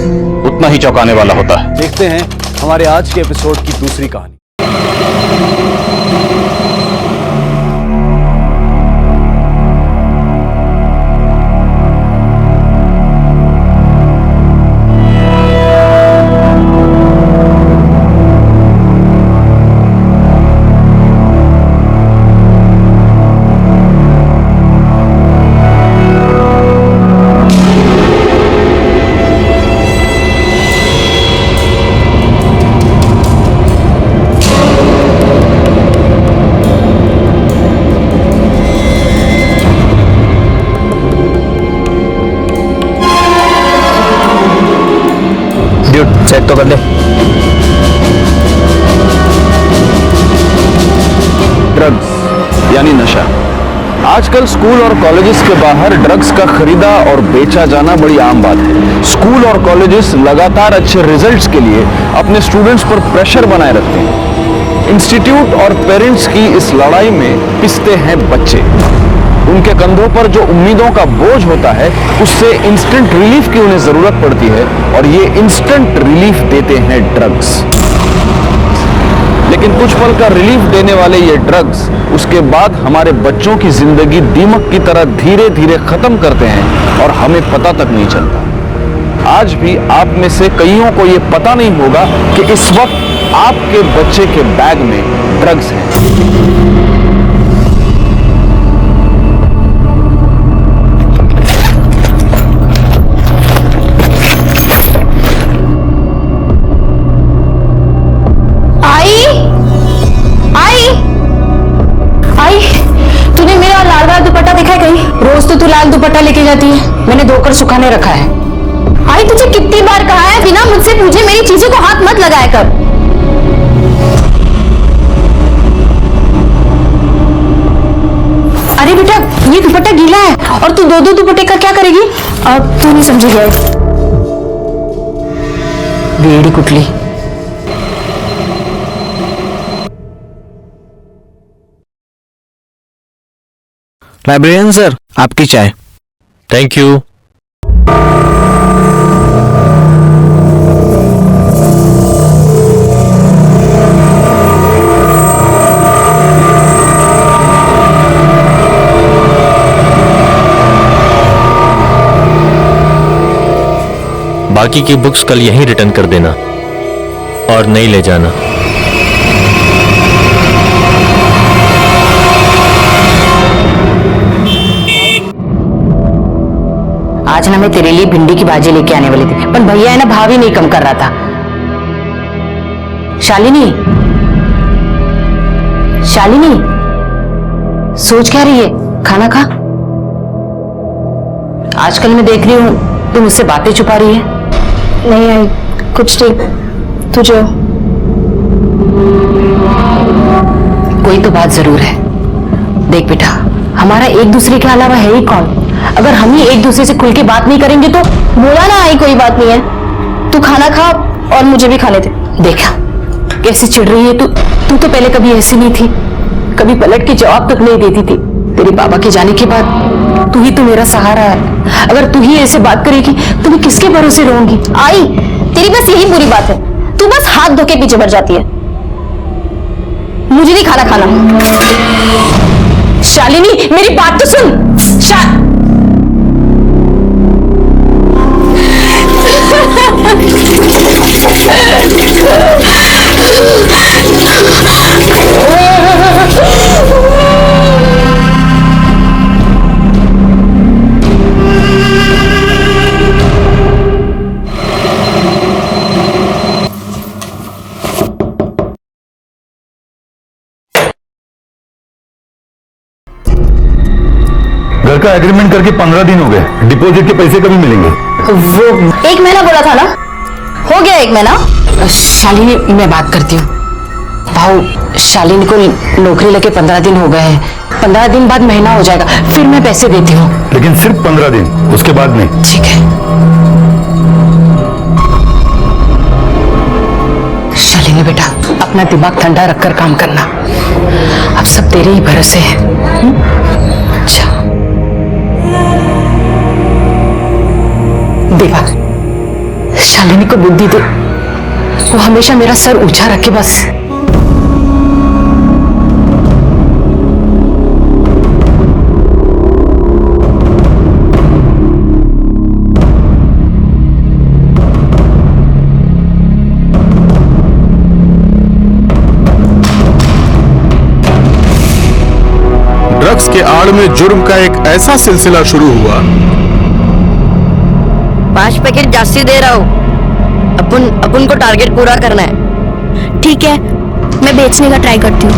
उतना ही चौंकाने वाला होता है। देखते हैं हमारे आज के एपिसोड की दूसरी कहानी। चेक तो कर ले। ड्रग्स यानी नशा। आजकल स्कूल और कॉलेजेस के बाहर ड्रग्स का खरीदा और बेचा जाना बड़ी आम बात है। स्कूल और कॉलेजेस लगातार अच्छे रिजल्ट्स के लिए अपने स्टूडेंट्स पर प्रेशर बनाए रखते हैं। इंस्टीट्यूट और पेरेंट्स की इस लड़ाई में पिसते हैं बच्चे। उनके कंधों पर जो उम्मीदों का बोझ होता है उससे इंस्टेंट रिलीफ की उन्हें जरूरत पड़ती है और ये इंस्टेंट रिलीफ देते हैं ड्रग्स। लेकिन कुछ पल का रिलीफ देने वाले ये ड्रग्स उसके बाद हमारे बच्चों की जिंदगी दीमक की तरह धीरे धीरे खत्म करते हैं और हमें पता तक नहीं चलता। आज भी आप में से कईयों को ये पता नहीं होगा कि इस वक्त आपके बच्चे के बैग में ड्रग्स हैं। रोज तो तू लाल दुपट्टा लेके जाती है, मैंने धोकर सुखाने रखा है। आई तुझे कितनी बार कहा है बिना मुझसे पूछे मेरी चीजों को हाथ मत लगाया कर। अरे बेटा ये दुपट्टा गीला है और तू दो दो दुपट्टे का क्या करेगी? अब तू नहीं समझी गया। बेड़ी कुटली। लाइब्रेरियन सर, आपकी चाय। Thank you. बाकी की बुक्स कल यहीं रिटर्न कर देना और नहीं ले जाना। आज ना मैं तेरे लिए भिंडी की भाजी लेके आने वाली थी, पर भैया है ना भाव ही नहीं कम कर रहा था। शालिनी, शालिनी, सोच क्या रही है? खाना खा। आजकल मैं देख रही हूँ तू मुझसे बातें छुपा रही है। नहीं आई, कुछ नहीं, तुझे कोई तो बात जरूर है। देख बेटा, हमारा एक दूसरे के अलावा है ही कौन? अगर हम ही एक दूसरे से खुल के बात नहीं करेंगे तो। बोला ना आई, कोई बात नहीं है, तू खाना खा और मुझे भी खाने दे। देखा कैसे चिढ़ रही है तू। तू तो पहले कभी ऐसी नहीं थी, कभी पलट के जवाब तक नहीं देती थी। तेरे बाबा के जाने के बाद तू ही तो मेरा सहारा है। अगर तू ही ऐसे बात करेगी तो मैं किसके भरोसे रहूंगी? आई, तेरी बस यही बुरी बात है, तू बस हाथ धो के पीछे बढ़ जाती है। मुझे नहीं खाना खाना। शालिनी मेरी बात तो सुन। घर का एग्रीमेंट करके 15 दिन हो गए, डिपॉजिट के पैसे कभी मिलेंगे? वो 1 महीना बोला था ना, हो गया 1 महीना। शालिनी मैं बात करती हूँ। भाऊ, शालिनी को नौकरी लेके 15 दिन हो गए हैं। 15 दिन बाद महीना हो जाएगा, फिर मैं पैसे देती हूँ। लेकिन सिर्फ 15 दिन, उसके बाद नहीं। ठीक है। शालिनी बेटा, अपना दिमाग ठंडा रखकर काम करना। अब सब तेरे ही भरोसे है। अच्छा देवा, शालिनी को बुद्धि दे, वो हमेशा मेरा सर ऊंचा रखे बस। ड्रग्स के आड़ में जुर्म का एक ऐसा सिलसिला शुरू हुआ। 5 पैकेट जास्ती दे रहा हूँ, अपन को टारगेट पूरा करना है। ठीक है, मैं बेचने का ट्राई करती हूँ।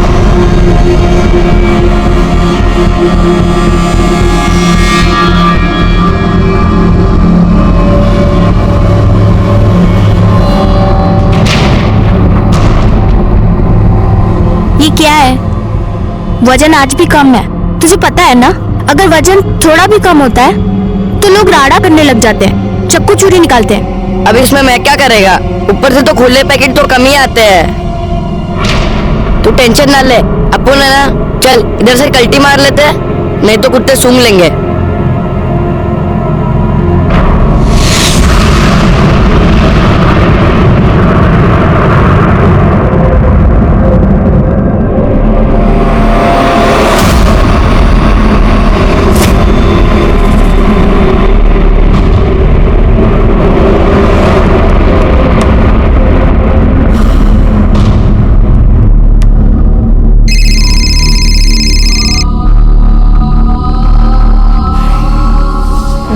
वजन आज भी कम है। तुझे पता है ना, अगर वजन थोड़ा भी कम होता है तो लोग राड़ा करने लग जाते हैं, चक्कू चूरी निकालते हैं। अब इसमें मैं क्या करेगा, ऊपर से तो खुले पैकेट तो कम ही आते हैं। तू टेंशन ना ले, अपन है ना, चल इधर से कल्टी मार लेते हैं, नहीं तो कुत्ते सूंघ लेंगे।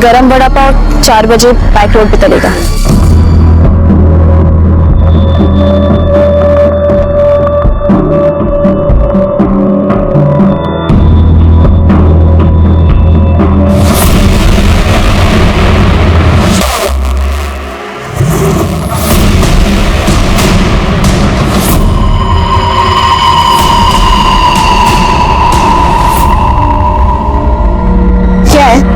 गरम वड़ा पाव 4 बजे पाइक रोड पे चलेगा। क्या है?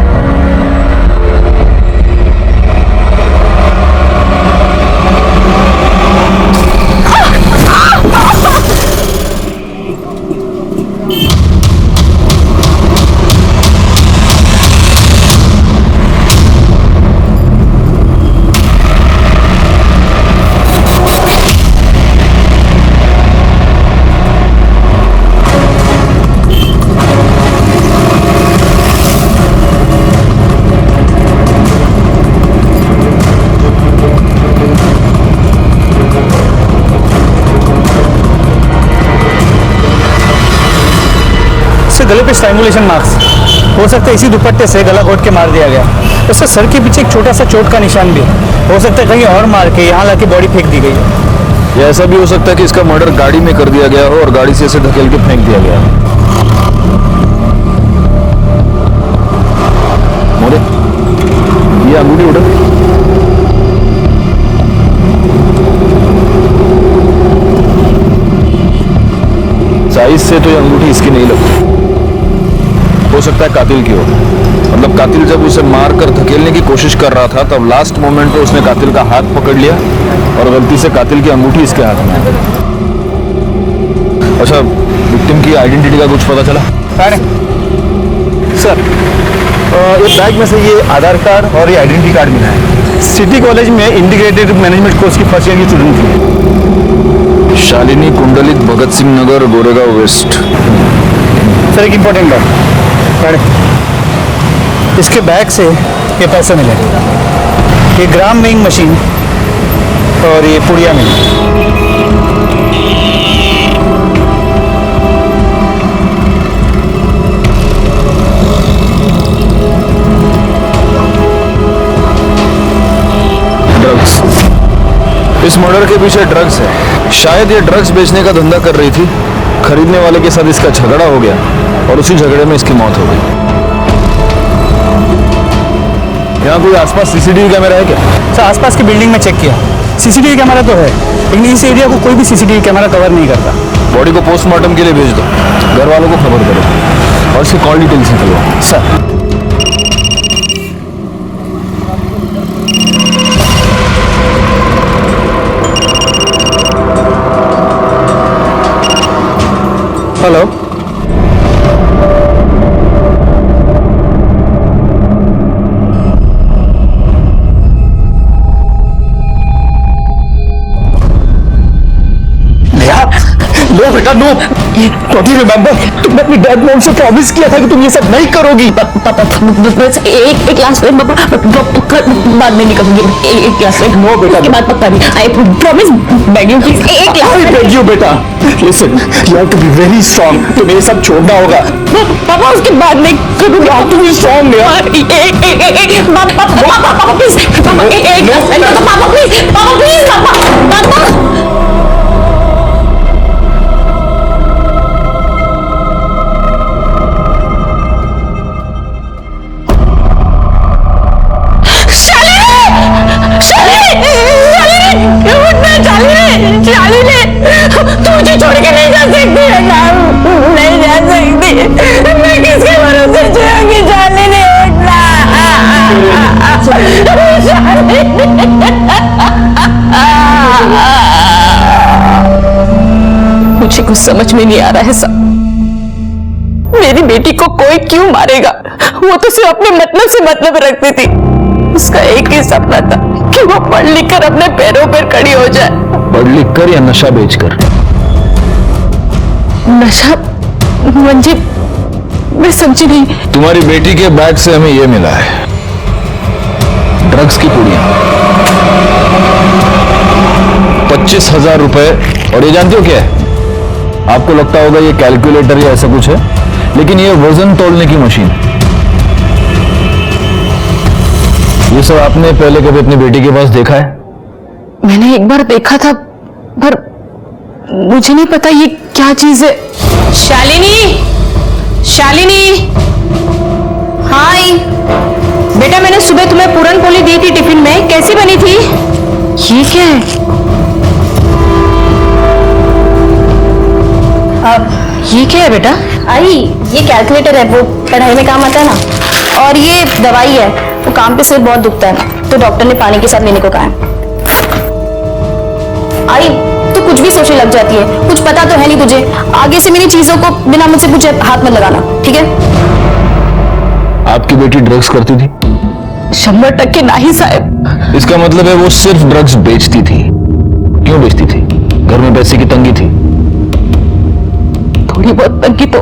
गले पे स्ट्रैंगुलेशन मार्क्स हो सकता है, इसी दुपट्टे से गला घोट के मार दिया गया। उसका सर के पीछे एक छोटा सा चोट का निशान भी है। हो सकता है कहीं और मार के यहाँ लाके बॉडी फेंक दी गई है। या ऐसा भी हो सकता है कि इसका मर्डर गाड़ी में कर दिया गया हो और गाड़ी से इसे धकेल के फेंक दिया गया। मोरे, ये अंगूठी उड़ा। साइज से तो ये अंगूठी इसकी नहीं लगती, हो सकता है कातिल की हो। मतलब कातिल जब उसे मारकर धकेलने की कोशिश कर रहा था तब लास्ट मोमेंट पे उसने कातिल का हाथ पकड़ लिया और गलती से कातिल की अंगूठी इसके हाथ में आ गई। अच्छा, विक्टिम की आइडेंटिटी का कुछ पता चला? सर, ये बैग में से ये आधार कार्ड और ये आइडेंटिटी कार्ड मिला है। सिटी कॉलेज में इंटीग्रेटेड मैनेजमेंट कोर्स की फर्स्ट ईयर की स्टूडेंट थी। शालिनी कुंडलित, भगत सिंह नगर, गोरेगांव वेस्ट। सर, एक इंपॉर्टेंट बात, इसके बैग से ये पैसे मिले, ये ग्राम वेइंग मशीन और ये पुड़िया मिली। ड्रग्स, इस मर्डर के पीछे ड्रग्स है। शायद ये ड्रग्स बेचने का धंधा कर रही थी, खरीदने वाले के साथ इसका झगड़ा हो गया और उसी झगड़े में इसकी मौत हो गई। यहाँ कोई आसपास सीसीटीवी कैमरा है क्या? सर, आसपास की बिल्डिंग में चेक किया, सीसीटीवी कैमरा तो है, लेकिन इस एरिया को कोई भी सीसीटीवी कैमरा कवर नहीं करता। बॉडी को पोस्टमार्टम के लिए भेज दो, घर वालों को खबर करो और इसकी कॉल डिटेल्स निकलवाओ। सर, हेलो, नो बेटा नो, डोंट यू रिमेंबर, तुमने अपनी डैड मॉम से प्रॉमिस किया था कि तुम ये सब नहीं करोगी। बस एक क्लास में बाद में निकलूंगी, एक क्लास में। नो बेटा, उसके बाद पक्का नहीं। I promise, beg you please, एक क्लास। आई बेग यू बेटा, listen, you have to be very strong. तुम्हें ये सब छोड़ना होगा। पापा, उसके बाद नहीं करूंगी। You have to be strong यार। पापा प्लीज, पापा एक क्लास में, पापा प्लीज, पापा प्लीज, पापा। मुझे छोड़ के नहीं जा सकती है, नहीं जा सकती। मुझे कुछ समझ में नहीं आ रहा है सब। मेरी बेटी को कोई क्यों मारेगा? वो तो सिर्फ अपने मतलब से मतलब रखती थी। उसका एक ही सपना था कि वो पढ़ लिख कर अपने पैरों पर खड़ी हो जाए। पढ़ लिख कर या नशा बेचकर? नशा? मंजिल, मैं समझी नहीं। तुम्हारी बेटी के बैग से हमें यह मिला है, ड्रग्स की पुड़ियां, 25,000 रुपए। और ये जानते हो क्या है? आपको लगता होगा ये कैलकुलेटर या ऐसा कुछ है, लेकिन ये वजन तोलने की मशीन है। ये सब आपने पहले कभी अपनी बेटी के पास देखा है? मैंने एक बार देखा था, पर मुझे नहीं पता ये क्या चीज है। शालिनी, शालिनी। हाय बेटा, मैंने सुबह तुम्हें पूरन पोली दी थी टिफिन में, कैसी बनी थी? ये क्या है? ये क्या है बेटा? आई, ये कैलकुलेटर है, वो पढ़ाई में काम आता है ना। और ये दवाई है, वो काम पे सिर बहुत दुखता है ना, तो डॉक्टर ने पानी के साथ लेने को कहा है। आई, तू कुछ भी सोचने लग जाती है, कुछ पता तो है नहीं तुझे। आगे से मेरी चीजों को बिना मुझसे पूछे हाथ मत लगाना, ठीक है? आपकी बेटी ड्रग्स करती थी? 100% नहीं साहब। इसका मतलब है वो सिर्फ ड्रग्स बेचती थी। क्यों बेचती थी? घर में पैसे की तंगी थी? थोड़ी बहुत तंगी तो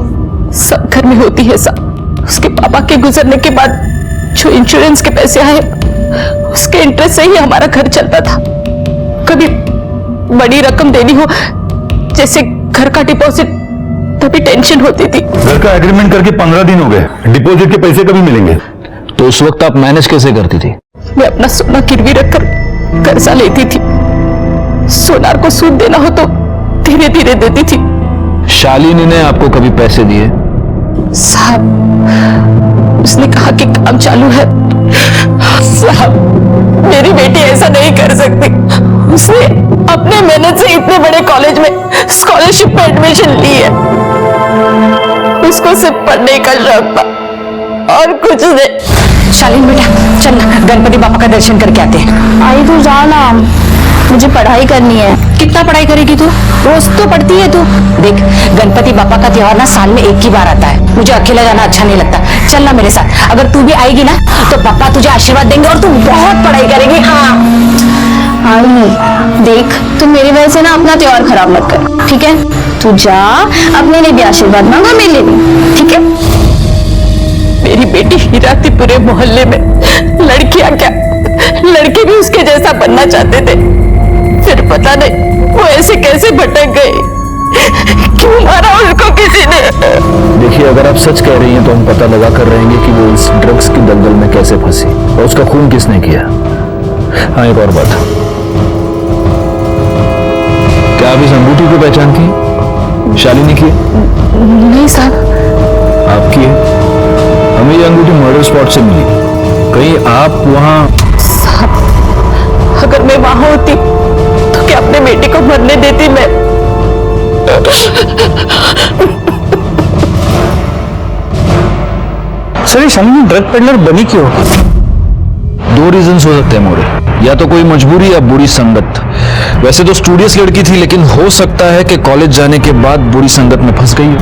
सब घर में होती है साहब। उसके पापा के गुजरने के बाद जो इंश्योरेंस के पैसे आए, उसके इंटरेस्ट से ही हमारा घर चलता था। कभी बड़ी रकम देनी हो, जैसे घर का डिपॉजिट, तभी टेंशन होती थी। घर का एग्रीमेंट करके 15 दिन हो गए, डिपॉजिट के पैसे कभी मिलेंगे? तो उस वक्त आप मैनेज कैसे करती थी? मैं अपना सोना गिरवी रखकर कर्जा लेती थी। सोनार को सूद देना हो तो धीरे धीरे देती थी। शालिनी ने आपको कभी पैसे दिए? साहब, उसने कहा कि काम चालू है। साहब, मेरी बेटी ऐसा नहीं कर सकती। उसने अपने मेहनत से इतने बड़े कॉलेज में स्कॉलरशिप में एडमिशन ली है। उसको सिर्फ पढ़ने का शौक था और कुछ नहीं। शालीन बेटा, चल गणपति बापा का दर्शन करके आते हैं। आई तू जा ना, मुझे पढ़ाई करनी है। कितना पढ़ाई करेगी तू? रोज तो पढ़ती है तू। देख, गणपति बापा का त्योहार ना साल में एक ही बार आता है। मुझे अकेला जाना अच्छा नहीं लगता। चल ना मेरे साथ। अगर तू भी आएगी ना तो पापा तुझे आशीर्वाद देंगे और तू बहुत पढ़ाई करेगी। हाँ आई, देख तू मेरी वजह से ना अपना त्योहार खराब मत कर, ठीक है? तू जा, अपने लिए भी आशीर्वाद मांगा, मेरे लिए भी, ठीक है? मेरी बेटी हीरा थी पूरे मोहल्ले में। लड़कियां क्या, लड़के भी उसके जैसा बनना चाहते थे। फिर पता नहीं वो ऐसे कैसे भटक गई। क्यों मारा उसको किसी ने? देखिए, अगर आप सच कह रही हैं तो हम पता लगा कर रहेंगे कि वो इस ड्रग्स की दलदल में कैसे फंसी और उसका खून किसने किया। हाँ, एक और बात, क्या आप इस अंगूठी को पहचानती? शालिनी की? नहीं साहब। आपकी है? हमें ये अंगूठी मर्डर स्पॉट से मिली। कहीं आप वहां? साहब, अगर मैं वहां होती तो क्या अपने बेटे को मरने देती मैं? सर, ये शालिनी ड्रग पेडलर बनी क्यों? दो रीजन हो सकते हैं मोरे, या तो कोई मजबूरी या बुरी संगत। वैसे तो स्टूडियस लड़की थी, लेकिन हो सकता है कि कॉलेज जाने के बाद बुरी संगत में फंस गई हो।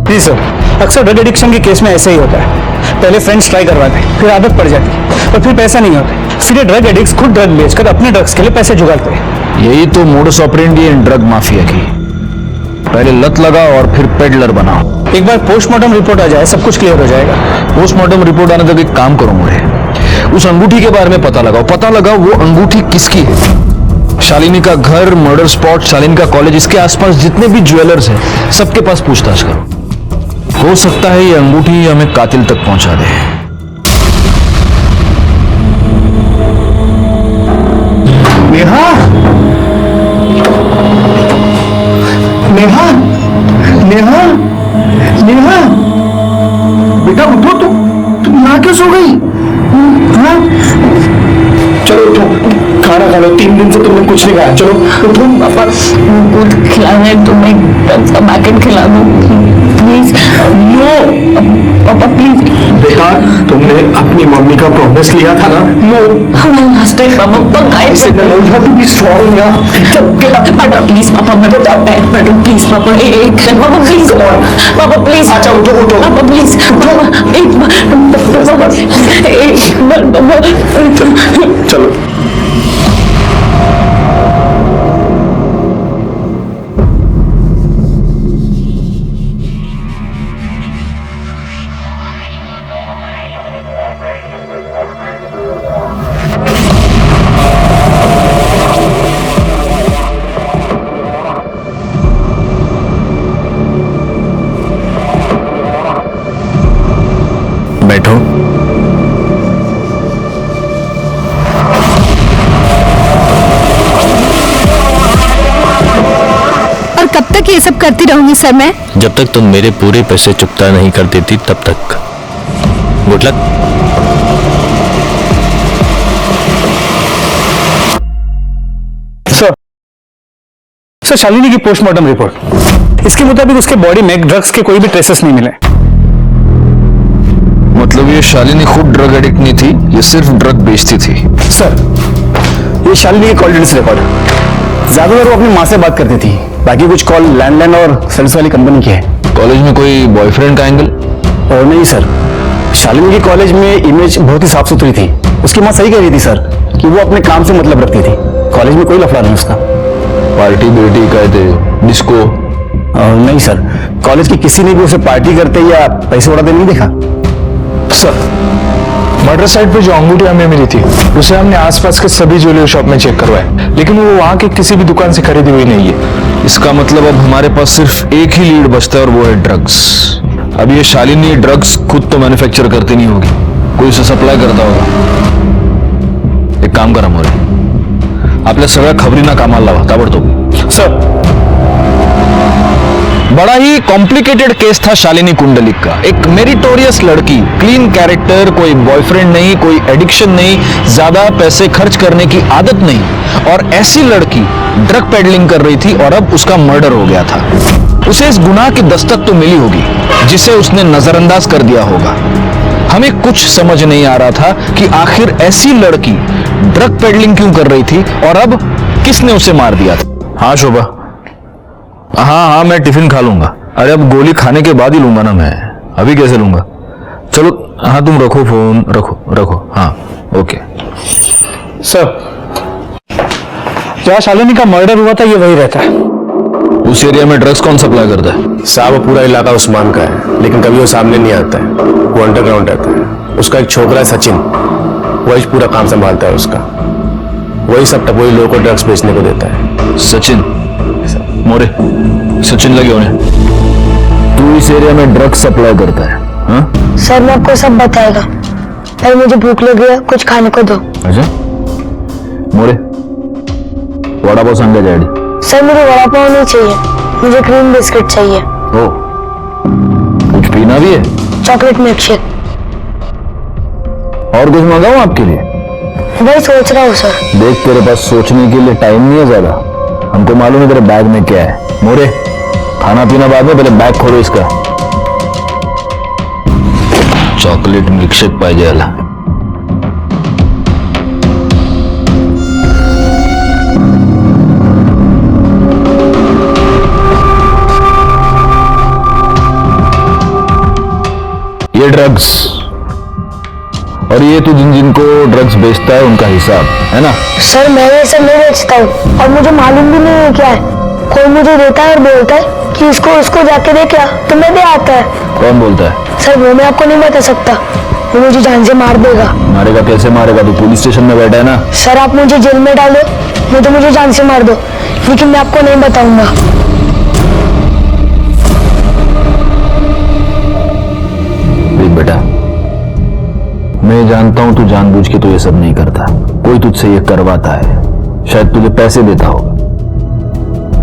जी सर, अक्सर ड्रग एडिक्शन के केस में ऐसे ही होता है। पहले फ्रेंड्स ट्राई करवाते हैं, फिर आदत पड़ जाती है और फिर पैसा नहीं होता। सीधे ड्रग एडिक्ट्स खुद ड्रग बेचकर अपने ड्रग्स के लिए पैसे जुगाड़ते हैं। यही तो मोडस ऑपरेंडी इन ड्रग माफिया की। पहले लत लगा और फिर पेडलर बनाओ। एक बार पोस्टमार्टम रिपोर्ट आ जाए, सब कुछ क्लियर हो जाएगा। पोस्टमार्टम रिपोर्ट आने तक एक काम करो मोरे, उस अंगूठी के बारे में पता लगाओ। पता लगाओ वो अंगूठी किसकी है। शालिनी का घर, मर्डर स्पॉट, शालिनी का कॉलेज, इसके आसपास जितने भी ज्वेलर्स हैं सबके पास पूछताछ करो। हो सकता है ये अंगूठी हमें कातिल तक पहुंचा दे। नेहा, नेहा, नेहा, नेहा, बेटा उठो, तुम यहाँ क्यों सो गई? हाँ? चलो उठो, खाना खा लो। 3 दिन से तुमने कुछ नहीं खाया। चलो उठो। पापा दूध खिलाना है तो मैं पैकेट खिला दूँ। प्लीज नो पापा प्लीज। बेटा तुमने अपनी मम्मी का प्रॉमिस लिया था ना। नो लास्ट टाइम पापा पापा प्लीज पापा मैं बैठो प्लीज पापा एक पापा प्लीज पापा प्लीज। अच्छा उठो उठो पापा प्लीज पापा एक बार पापा चलो। बैठो। और कब तक ये सब करती रहूंगी सर मैं? जब तक तुम मेरे पूरे पैसे चुकता नहीं कर देती तब तक। Good luck. सर शालिनी की पोस्टमार्टम रिपोर्ट, इसके मुताबिक उसके बॉडी में ड्रग्स के कोई भी ट्रेसेस नहीं मिले। मतलब ये शालिनी खुद ड्रग एडिक्ट नहीं थी, ये सिर्फ ड्रग बेचती थी। सर ये शालिनी की कॉल डिटेल्स रिकॉर्ड है। ज्यादातर वो अपनी माँ से बात करती थी, बाकी कुछ कॉल लैंडलाइन और सेल्स वाली कंपनी की है। कॉलेज में कोई बॉयफ्रेंड का एंगल? और नहीं सर, शालिनी की कॉलेज में इमेज बहुत ही साफ सुथरी थी। उसकी माँ सही कह रही थी सर कि वो अपने काम से मतलब रखती थी, कॉलेज में कोई लफड़ा नहीं उसका। पार्टी बेटी कहते डिस्को? नहीं सर, कॉलेज की किसी ने भी उसे पार्टी करते या पैसे उड़ाते नहीं देखा। सर मर्डर साइट पे जो अंगूठी हमें मिली थी उसे हमने आसपास के सभी ज्वेलरी शॉप में चेक करवाया, लेकिन वो वहां के किसी भी दुकान से खरीदी हुई नहीं है। इसका मतलब अब हमारे पास सिर्फ एक ही लीड बचता है और वो है ड्रग्स। अब ये शालिनी ड्रग्स खुद तो मैन्युफैक्चर करती नहीं होगी, कोई उसे सप्लाई करता होगा। एक काम करा मोरे, आपल्या सगळ्या खबरींना कामाला लावा ताबडतोब। सर बड़ा ही कॉम्प्लिकेटेड केस था शालिनी कुंडलिक का। एक मेरिटोरियस लड़की, क्लीन कैरेक्टर, कोई बॉयफ्रेंड नहीं, कोई एडिक्शन नहीं, ज्यादा पैसे खर्च करने की आदत नहीं, और ऐसी लड़की ड्रग पेडलिंग कर रही थी और अब उसका मर्डर हो गया था। उसे इस गुनाह की दस्तक तो मिली होगी जिसे उसने नजरअंदाज कर दिया होगा। हमें कुछ समझ नहीं आ रहा था कि आखिर ऐसी लड़की ड्रग पेडलिंग क्यों कर रही थी और अब किसने उसे मार दिया था। हाँ शोभा, हाँ मैं टिफिन खा लूंगा। अरे अब गोली खाने के बाद ही लूंगा ना मैं, अभी कैसे लूंगा? चलो हाँ तुम रखो फोन, रखो हाँ ओके। सर जहाँ शालिनी का मर्डर हुआ था ये वही रहता है। उस एरिया में ड्रग्स कौन सप्लाई करता है? साहब पूरा इलाका उस्मान का है, लेकिन कभी वो सामने नहीं आता है, वो अंडरग्राउंड रहता है। उसका एक छोकरा है सचिन, वही पूरा काम संभालता है उसका। वही सब टपोरी लोगों को ड्रग्स बेचने को देता है। सचिन मोरे, सचिन लगे होने। तू इस एरिया में ड्रग्स सप्लाई करता है? हाँ सर मैं आपको सब बताएगा, पर मुझे भूख लगी है, कुछ खाने को दो। अच्छा मोरे, वड़ा पाव सांगा डैडी। सर मुझे वड़ा पाव नहीं चाहिए, मुझे क्रीम बिस्किट चाहिए। ओ कुछ पीना भी है? Chocolate milk shake. और कुछ मंगाऊं आपके लिए? वही सोच रहा हूँ सर। देख तेरे पास सोचने के लिए टाइम नहीं है ज्यादा, हमको मालूम है तेरे बैग में क्या है। मोरे खाना पीना बाद में, पहले बैग खोलो इसका। चॉकलेट मिल्क शेक पाहिजे याला। ये ड्रग्स, और ये तू जिन जिनको ड्रग्स बेचता है उनका हिसाब है ना? सर मैं ये सब नहीं बेचता हूँ और मुझे मालूम भी नहीं है क्या है। कोई मुझे देता है और बोलता है कि उसको जाके देख क्या, तुम्हें भी आता है। कौन बोलता है? सर वो मैं आपको नहीं बता सकता, वो मुझे जान से मार देगा। मारेगा? कैसे मारेगा? तू पुलिस स्टेशन में बैठा है ना। सर आप मुझे जेल में डालो, नहीं तो मुझे जान से मार दो, लेकिन मैं आपको नहीं बताऊंगा। देख बेटा, मैं जानता हूं तू जानबूझ के तो ये सब नहीं करता, कोई तुझसे ये करवाता है, शायद तुझे पैसे देता होगा।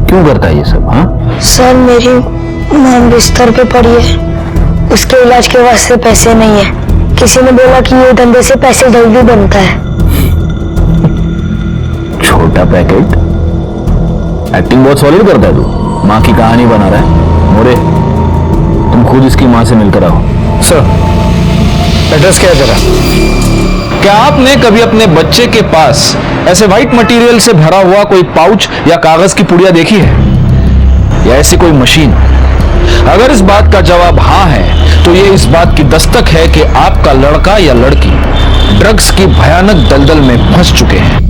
क्यों करता है ये सब? हाँ सर मेरी मां बिस्तर पे पड़ी है, उसके इलाज के वास्ते पैसे नहीं है। किसी ने बोला कि ये धंधे से पैसे जल्दी बनता है। छोटा पैकेट, एक्टिंग बहुत सॉलिड करता है तू, माँ की कहानी बना रहा है। मोरे तुम खुद इसकी माँ से मिलकर आओ। सर, एड्रेस क्या है जरा? क्या आपने कभी अपने बच्चे के पास ऐसे व्हाइट मटेरियल से भरा हुआ कोई पाउच या कागज की पुड़िया देखी है, या ऐसी कोई मशीन? अगर इस बात का जवाब हाँ है तो ये इस बात की दस्तक है कि आपका लड़का या लड़की ड्रग्स की भयानक दलदल में फंस चुके हैं।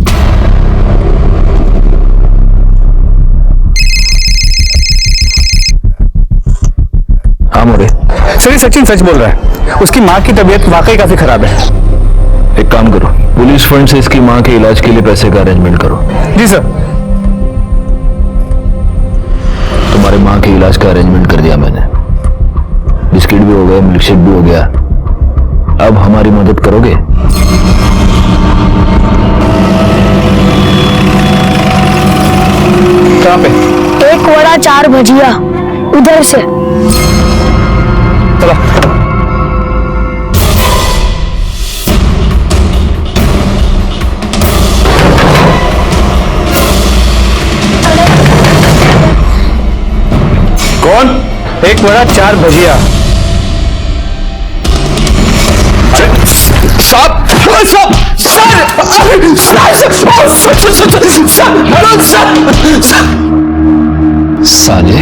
हाँ मोरे। सर, ये सचिन सच बोल रहा है। उसकी माँ की तबीयत वाकई काफी खराब है। एक काम करो, पुलिस फंड से इसकी माँ के इलाज के लिए पैसे का अरेंजमेंट करो। जी सर। तुम्हारे माँ के इलाज का अरेंजमेंट कर दिया मैंने। बिस्किट भी हो गया, मिल्कशेक भी हो गया। अब हमारी मदद करोगे? कहाँ पे? 1 वड़ा 4 भजिया, उधर से। चलो। कौन? 1 वड़ा 4 भजिया। साले,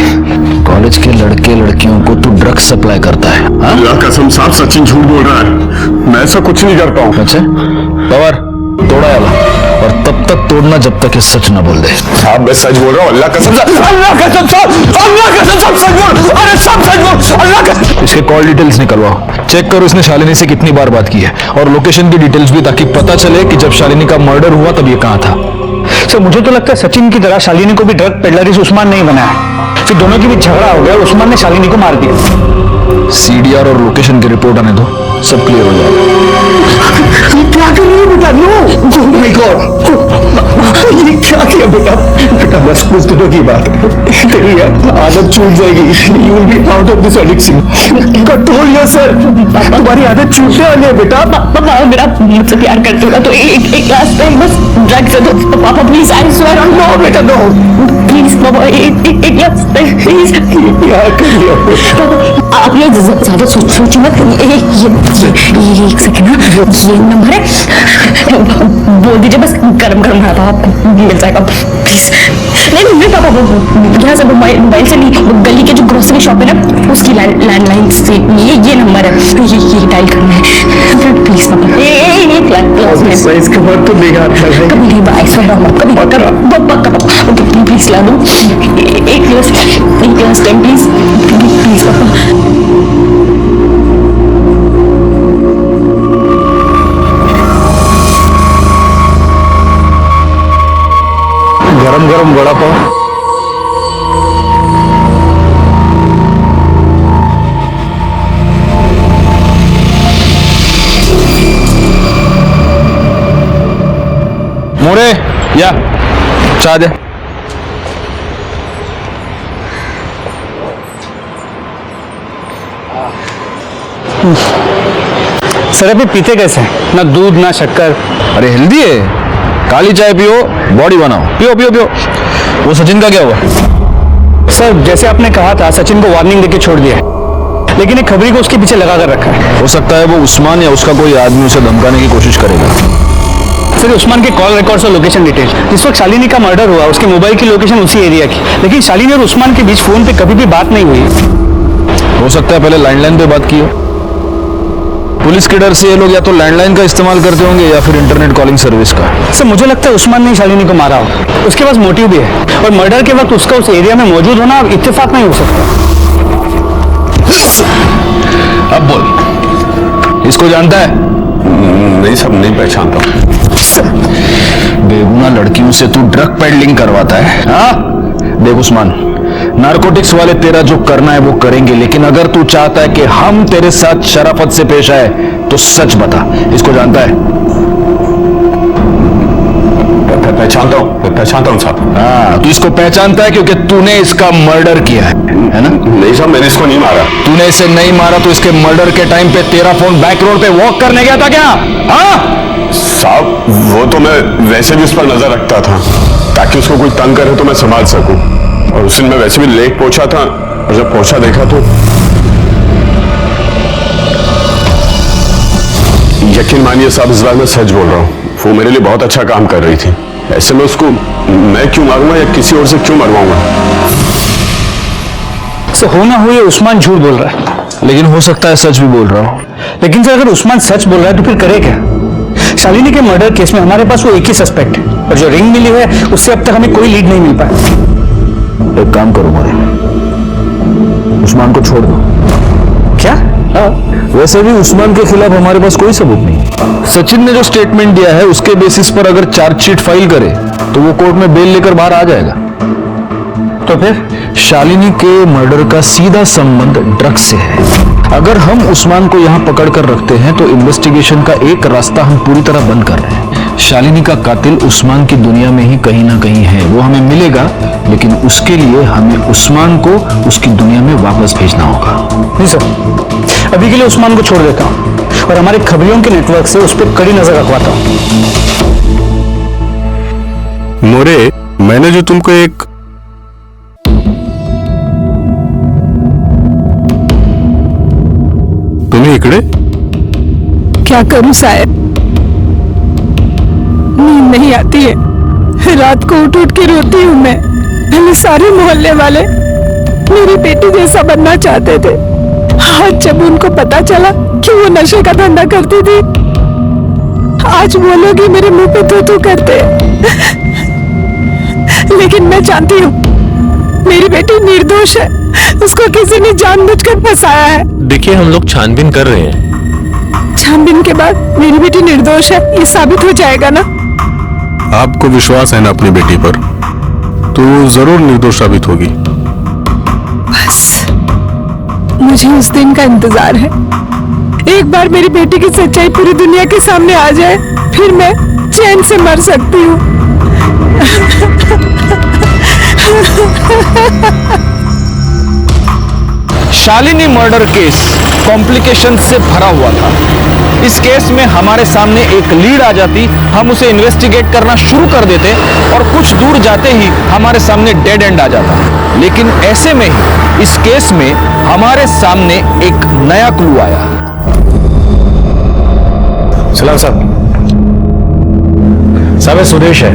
कॉलेज के लड़के लड़कियों को तू ड्रग्स सप्लाई करता है? अल्लाह कसम साहब, सचिन झूठ बोल रहा है। मैं ऐसा कुछ नहीं करता हूँ। अच्छा, पवार तोड़ा वाला, और तब तक तोड़ना जब तक ये सच ना बोल दे। साहब मैं सच बोल रहा हूँ, अल्लाह कसम साहब, अल्लाह कसम साहब, अल्लाह कसम साहब, सच बोल, अरे सब सच बोल, अल्लाह कसम। इसके कॉल डिटेल्स निकलवाओ, चेक करो इसने शालिनी से कितनी बार बात की है, और लोकेशन की डिटेल्स भी, ताकि पता चले कि जब शालिनी का मर्डर हुआ तब ये कहाँ था। सर, मुझे तो लगता है सचिन की तरह शालिनी को भी ड्रग पेडलर इस उस्मान नहीं बनाया। फिर दोनों की भी झगड़ा हो गया, उस्मान ने शालिनी को मार दिया। सीडीआर और लोकेशन की रिपोर्ट आने दो, सब क्लियर हो जाएगा। ये क्या कर रही है बेटा? नो, ओह माय गॉड, ये क्या किया बेटा? बेटा बस कुछ दिनों की बात है, तेरी आदत छूट जाएगी। You will be out of this addiction. Control yourself. तुम्हारी आदत छूटने वाली है बेटा। पापा मेरा मुझसे प्यार करते होगा तो एक ग्लास पे बस ड्रग्स दे दो पापा, please. I swear on no बेटा, नो प्लीज पापा, एक ग्लास पे प्लीज। क्या कर लिया? आप ये ज्यादा सोचिए मत। ये एक सेकंड ना, ये नंबर है, बोल दीजिए बस, गरम गरम रहा था, आपको मिल जाएगा प्लीज। नहीं पापा, यहाँ से मोबाइल से नहीं, गली के जो ग्रोसरी शॉप है ना, उसकी लैंडलाइन से ये नंबर है, ये डायल करना है प्लीज पापा। एक ग्लास में इसके बाद तो बेकार है। कभी नहीं बाइक से कभी प्लीज ला दो एक ग्लास टाइम प्लीज प्लीज पापा। गरम गरम वड़ा पाव। मोरे, या चाय दे। सर, अभी पीते कैसे हैं? ना दूध ना शक्कर। अरे हेल्दी है, काली चाय पियो, बॉडी बनाओ, पियो पियो पियो। वो सचिन का क्या हुआ? सर, जैसे आपने कहा था, सचिन को वार्निंग देके छोड़ दिया है, लेकिन एक खबरी को उसके पीछे लगा कर रखा है। हो सकता है वो उस्मान या उसका कोई आदमी उसे धमकाने की कोशिश करेगा। सर, उस्मान के कॉल रिकॉर्ड्स और लोकेशन डिटेल, जिस वक्त शालिनी का मर्डर हुआ उसके मोबाइल की लोकेशन उसी एरिया की, लेकिन शालिनी और उस्मान के बीच फोन पे कभी भी बात नहीं हुई। हो सकता है पहले लैंडलाइन पे बात की हो। पुलिस के डर से ये लोग या तो लैंडलाइन का इस्तेमाल करते होंगे या फिर इंटरनेट कॉलिंग सर्विस का। सर, मुझे लगता है उस्मान ने शालिनी को मारा हो, उसके पास मोटिव भी है, और मर्डर के वक्त उसका उस एरिया में मौजूद होना इत्तेफाक नहीं हो सकता। अब बोल, इसको जानता है? नहीं सब नहीं पहचानता। बेगुनाह लड़कियों से तू ड्रग पेडलिंग करवाता है? हाँ देख उस्मान, नारकोटिक्स वाले तेरा जो करना है वो करेंगे, लेकिन अगर तू चाहता है कि हम तेरे साथ शराफत से पेश आए तो सच बता, इसको जानता है? पहचानता हूँ साहब। हाँ, तू इसको पहचानता है क्योंकि तूने इसका मर्डर किया है ना? नहीं साहब, मैंने इसको नहीं मारा। तूने इसे नहीं मारा तो इसके मर्डर के टाइम पे तेरा फोन बैक रोड पे वॉक करने गया था क्या? हाँ साहब, वो तो मैं वैसे भी उस पर नजर रखता था ताकि उसको कोई तंग करे तो मैं संभाल सकूं, और उस दिन मैं वैसे भी लेक पहुंचा था, और जब पहुंचा देखा तो यकीन मानिए साहब, इस बार मैं सच बोल रहा हूँ। वो मेरे लिए बहुत अच्छा काम कर रही थी। ऐसे में उसको मैं क्यों मारूंगा या किसी और से क्यों मरवाऊंगा? सर हो ना हो ये उस्मान झूठ बोल रहा है, लेकिन हो सकता है सच भी बोल रहा हूँ। लेकिन सर अगर उस्मान सच बोल रहा है तो फिर करे क्या? शालिनी के मर्डर केस में हमारे पास वो एक ही सस्पेक्ट है और जो रिंग मिली है उससे अब तक हमें कोई लीड नहीं मिल पाया। एक काम करो मोरे, उस्मान को छोड़ दो। क्या? वैसे भी उस्मान के खिलाफ हमारे पास कोई सबूत नहीं। सचिन ने जो स्टेटमेंट दिया है उसके बेसिस पर अगर चार्जशीट फाइल करे तो वो कोर्ट में बेल लेकर बाहर आ जाएगा। तो फिर शालिनी के मर्डर का सीधा संबंध ड्रग्स से है। अगर हम उस्मान को यहाँ पकड़ कर रखते हैं तो इन्वेस्टिगेशन का एक रास्ता हम पूरी तरह बंद कर रहे हैं। शालिनी का कातिल उस्मान की दुनिया में ही कहीं ना कहीं है, वो हमें मिलेगा, लेकिन उसके लिए हमें उस्मान को उसकी दुनिया में वापस भेजना होगा। नहीं सर, अभी के लिए उस्मान को छोड़ देता हूँ और हमारे खबरियों के नेटवर्क से उस पर कड़ी नजर रखवाता हूँ। मोरे, मैंने जो तुमको एक तुम्हें इकड़े क्या करूं साहब, नींद नहीं आती है, रात को उठ उठ के रोती हूँ मैं। पहले सारे मोहल्ले वाले मेरी बेटी जैसा बनना चाहते थे, आज जब उनको पता चला कि वो नशे का धंधा करती थी, आज वो लोग ही मेरे मुंह पे थू-थू करते। लेकिन मैं जानती हूँ मेरी बेटी निर्दोष है, उसको किसी ने जानबूझकर फंसाया है। देखिए हम लोग छानबीन कर रहे हैं। छानबीन के बाद मेरी बेटी निर्दोष है ये साबित हो जाएगा ना? आपको विश्वास है ना अपनी बेटी पर, तो जरूर निर्दोष साबित होगी। बस मुझे उस दिन का इंतजार है। एक बार मेरी बेटी की सच्चाई पूरी दुनिया के सामने आ जाए, फिर मैं चैन से मर सकती हूँ। शालिनी मर्डर केस कॉम्प्लिकेशन से भरा हुआ था। इस केस में हमारे सामने एक लीड आ जाती, हम उसे इन्वेस्टिगेट करना शुरू कर देते और कुछ दूर जाते ही हमारे सामने डेड एंड आ जाता। लेकिन ऐसे में ही इस केस में हमारे सामने एक नया क्लू आया। सलाम साहब, साहब सुरेश है,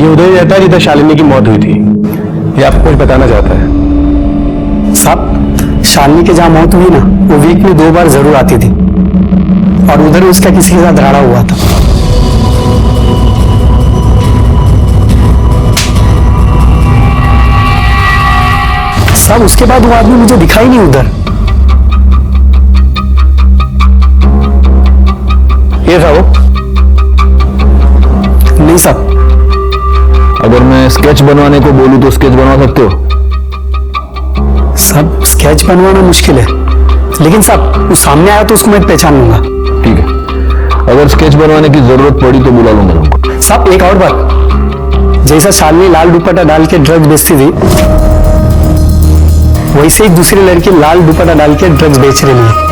ये उदय रहता है जिधर शालिनी की मौत हुई थी। ये आपको कुछ बताना चाहता है। साहब शालिनी की जहां मौत हुई ना, वो वीक में 2 बार जरूर आती थी और उधर उसका किसी के साथ झगड़ा हुआ था। साहब उसके बाद वो आदमी मुझे दिखाई नहीं उधर। ये था वो? नहीं साहब। अगर मैं स्केच बनवाने को बोलूं तो स्केच बनवा सकते हो? साहब स्केच बनवाना मुश्किल है, लेकिन साहब वो सामने आया तो उसको मैं पहचान लूंगा। ठीक है, अगर स्केच बनवाने की जरूरत पड़ी तो बुला लूंगा तुमको। साहब एक और बात, जैसा शालिनी लाल दुपट्टा डाल के ड्रग्स बेचती थी, वैसे ही दूसरी लड़की लाल दुपट्टा डाल के ड्रग्स बेच रही है।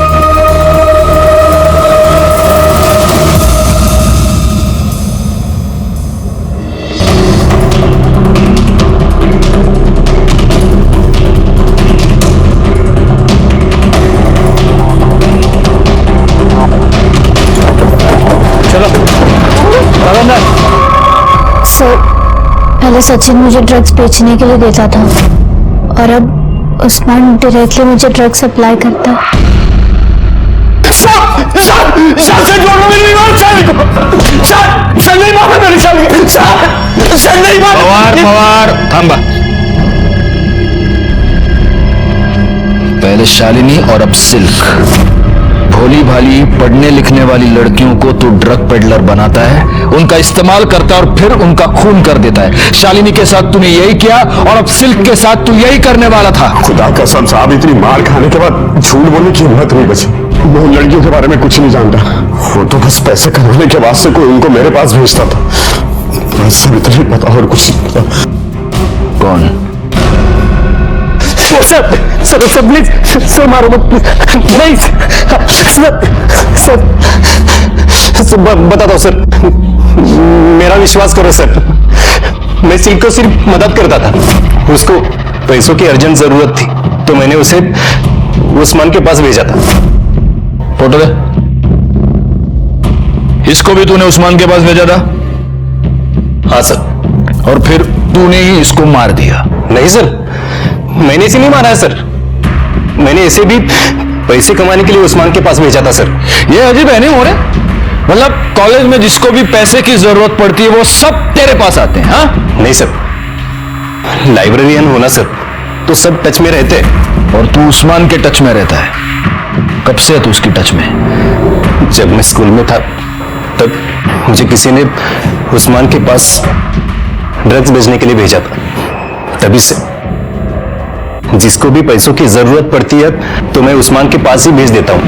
सर पहले सचिन मुझे ड्रग्स बेचने के लिए देता था और अब उस्मान डायरेक्टली मुझे ड्रग्स सप्लाई करता है। पहले शालिनी और अब सिल्क। भोली भाली पढ़ने लिखने वाली लड़कियों को तू ड्रग पेडलर बनाता है, उनका इस्तेमाल करता है और फिर उनका खून कर देता है। शालिनी के साथ तूने यही किया और अब सिल्क के साथ तू यही करने वाला था। खुदा कसम साहब, इतनी मार खाने के बाद झूठ बोलने की हिम्मत नहीं बची। वो लड़कियों के बारे में कुछ नहीं जानता, वो तो बस पैसे कमाने के वास्ते कोई उनको मेरे पास भेजता था। बस सब इतना ही पता और कुछ नहीं पता। कौन? Sir sir sir please sir मारो मत नहीं सर सर बताता हूँ सर, मेरा विश्वास करो सर। मैं सिल्क को सिर्फ मदद करता था, उसको पैसों की अर्जेंट जरूरत थी तो मैंने उसे उस्मान के पास भेजा था। फोटो दे। इसको भी तूने उस्मान के पास भेजा था? हाँ सर। और फिर तूने ही इसको मार दिया? नहीं सर, मैंने इसे नहीं मारा है सर। मैंने इसे भी पैसे कमाने के लिए उस्मान के पास भेजा था सर। ये अजीब है नहीं हो रहे? मतलब कॉलेज में जिसको भी पैसे की जरूरत पड़ती है वो सब तेरे पास आते हैं? हाँ? नहीं सर, लाइब्रेरियन होना सर तो सब टच में रहते हैं। और तू उस्मान के टच में रहता है? कब से है तू उसकी टच में? जब मैं स्कूल में था तब मुझे किसी ने उस्मान के पास ड्रग्स बेचने के लिए भेजा था। तभी से जिसको भी पैसों की जरूरत पड़ती है तो मैं उस्मान के पास ही भेज देता हूं।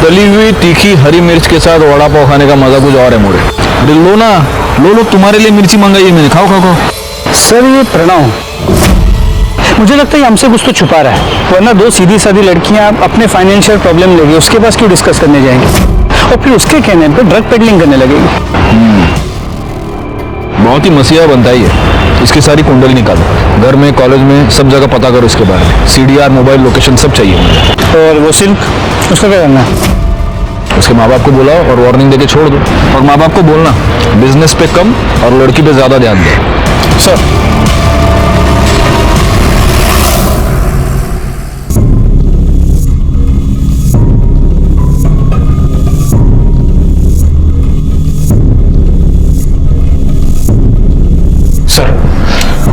तली हुई तीखी हरी मिर्च के साथ वड़ा पाव खाने का मजा कुछ और है मोरे। अरे लो ना, लो तुम्हारे लिए मिर्ची मंगाई है मैंने, खाओ खाओ खाओ। सर ये प्रणव, मुझे लगता है हमसे कुछ तो छुपा रहा है, वरना दो सीधी सादी लड़कियां अपने फाइनेंशियल प्रॉब्लम लेगी उसके पास क्यों डिस्कस करने जाएंगे और फिर उसके कहने पर ड्रग पेडलिंग करने लगेगी। बहुत ही मसीहा बनता ही है। इसकी सारी कुंडली निकालो, घर में कॉलेज में सब जगह पता करो इसके बारे में। CDR मोबाइल लोकेशन सब चाहिए मुझे। और वो सिल्क, उसका क्या करना है? उसके माँ बाप को बुलाओ और वार्निंग देके छोड़ दो। और माँ बाप को बोलना बिजनेस पे कम और लड़की पे ज्यादा ध्यान दे। सर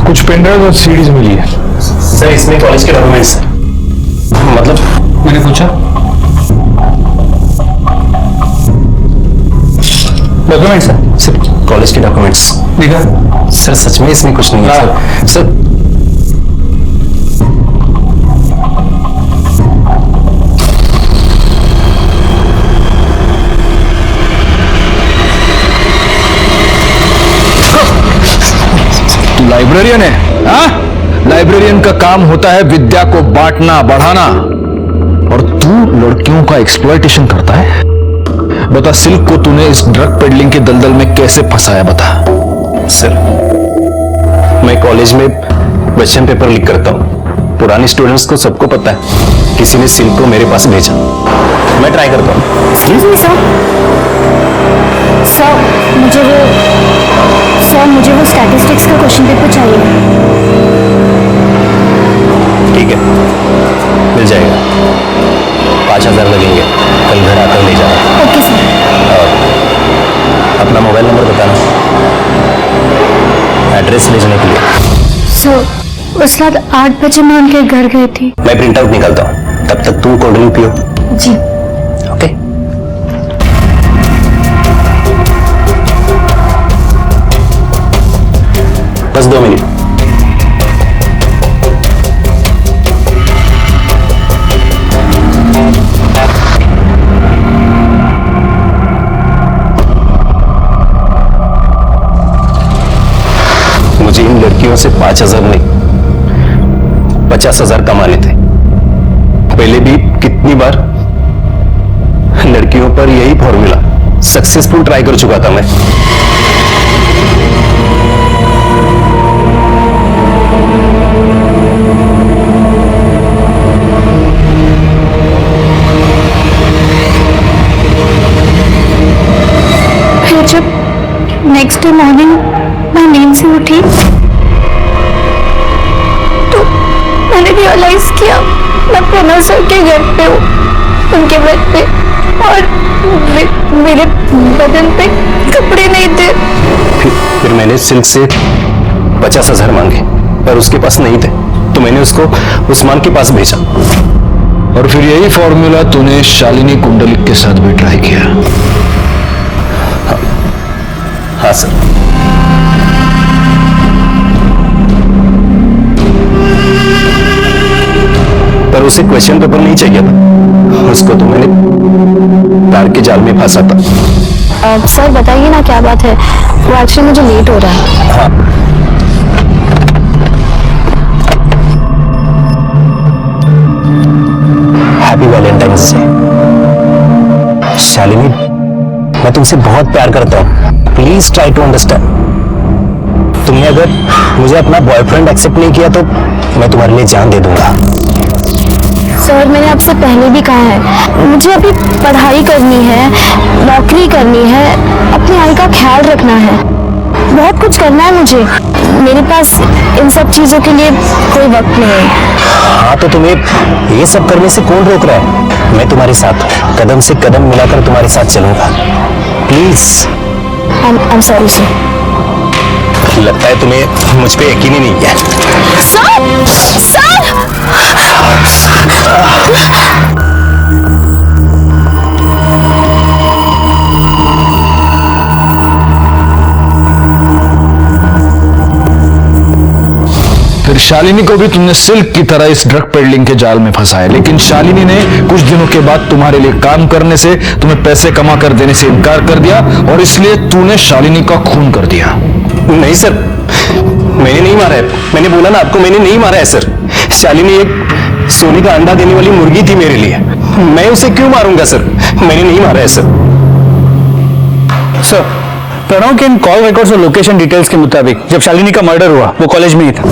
कुछ पेनड्राइव और सीडीज मिली है। सर इसमें कॉलेज के डॉक्यूमेंट्स हैं। मतलब मैंने पूछा डॉक्यूमेंट्स है सर, कॉलेज के डॉक्यूमेंट्स दिखा। सर सच में इसमें कुछ नहीं है सर। लाइब्रेरियन है? हाँ? लाइब्रेरियन का काम होता है विद्या को बांटना बढ़ाना, और तू लड़कियों का एक्सप्लॉयटेशन करता है। बता, सिल्क को तूने इस ड्रग पेडलिंग के दलदल में कैसे फंसाया, बता। सर मैं कॉलेज में क्वेश्चन पेपर लीक करता हूँ। पुराने स्टूडेंट्स को सबको पता है किसी ने सिल्क को मेरे पास भेजा। मैं ट्राई करता हूँ। एक्सक्यूज मी सर, मुझे वो स्टैटिस्टिक्स का क्वेश्चन पेपर चाहिए। ठीक है, मिल जाएगा। 5000 लगेंगे, कल घर आकर ले जाना। Okay sir. अपना मोबाइल नंबर बताना, एड्रेस भेजने के लिए। सर उस रात 8 बजे मैं उनके घर गई थी। मैं प्रिंट आउट निकालता हूँ, तब तक तुम कोल्ड ड्रिंक पियो। जी ओके। बस 2 मिनट। मुझे इन लड़कियों से 5000 नहीं 50,000 कमाने थे। पहले भी कितनी बार लड़कियों पर यही फॉर्मूला सक्सेसफुल ट्राई कर चुका था मैं। फिर जब नेक्स्ट डे मॉर्निंग मैं नींद से उठी तो मैंने रियलाइज किया मैं प्रणव सर के घर पे हूँ, उनके बेड पे, और मेरे बदन पे कपड़े नहीं थे। फिर मैंने सिल्क से 50,000 मांगे पर उसके पास नहीं थे, तो मैंने उसको उस्मान के पास भेजा। और फिर यही फॉर्मूला तूने शालिनी कुंडलिक के साथ भी ट्राई किया? हाँ सर। पर उसे क्वेश्चन पेपर नहीं चाहिए था, उसको तो मैंने प्यार के जाल में फंसा था। सर बताइए ना क्या बात है, वो एक्चुअली मुझे लेट हो रहा है। हाँ। Happy Valentine's day. शालिनी, मैं तुमसे बहुत प्यार करता हूँ, प्लीज ट्राई टू अंडरस्टैंड। तुमने अगर मुझे अपना बॉयफ्रेंड एक्सेप्ट नहीं किया तो मैं तुम्हारे लिए जान दे दूंगा। सर मैंने आपसे पहले भी कहा है, मुझे अभी पढ़ाई करनी है, नौकरी करनी है, अपनी आई का ख्याल रखना है, बहुत कुछ करना है मुझे। मेरे पास इन सब चीजों के लिए कोई वक्त नहीं है। हाँ तो तुम्हें ये सब करने से कौन रोक रहा है? मैं तुम्हारे साथ हूँ, कदम से कदम मिलाकर तुम्हारे साथ चलूंगा। प्लीज। I'm sorry sir। लगता है तुम्हें मुझ पे यकीन ही नहीं है। फिर शालिनी को भी तुमने सिल्क की तरह इस ड्रग पेडलिंग के जाल में फंसाया, लेकिन शालिनी ने कुछ दिनों के बाद तुम्हारे लिए काम करने से, तुम्हें पैसे कमा कर देने से इनकार कर दिया और इसलिए तूने शालिनी का खून कर दिया। नहीं सर, मैंने नहीं मारा है। मैंने बोला ना आपको, मैंने नहीं मारा है सर। शालिनी एक सोने का अंडा देने वाली मुर्गी थी मेरे लिए, मैं उसे क्यों मारूंगा सर? मैंने नहीं मारा है सर। सर, प्रणव के इन कॉल रिकॉर्ड्स और लोकेशन डिटेल्स के मुताबिक जब शालिनी का मर्डर हुआ वो कॉलेज में ही था।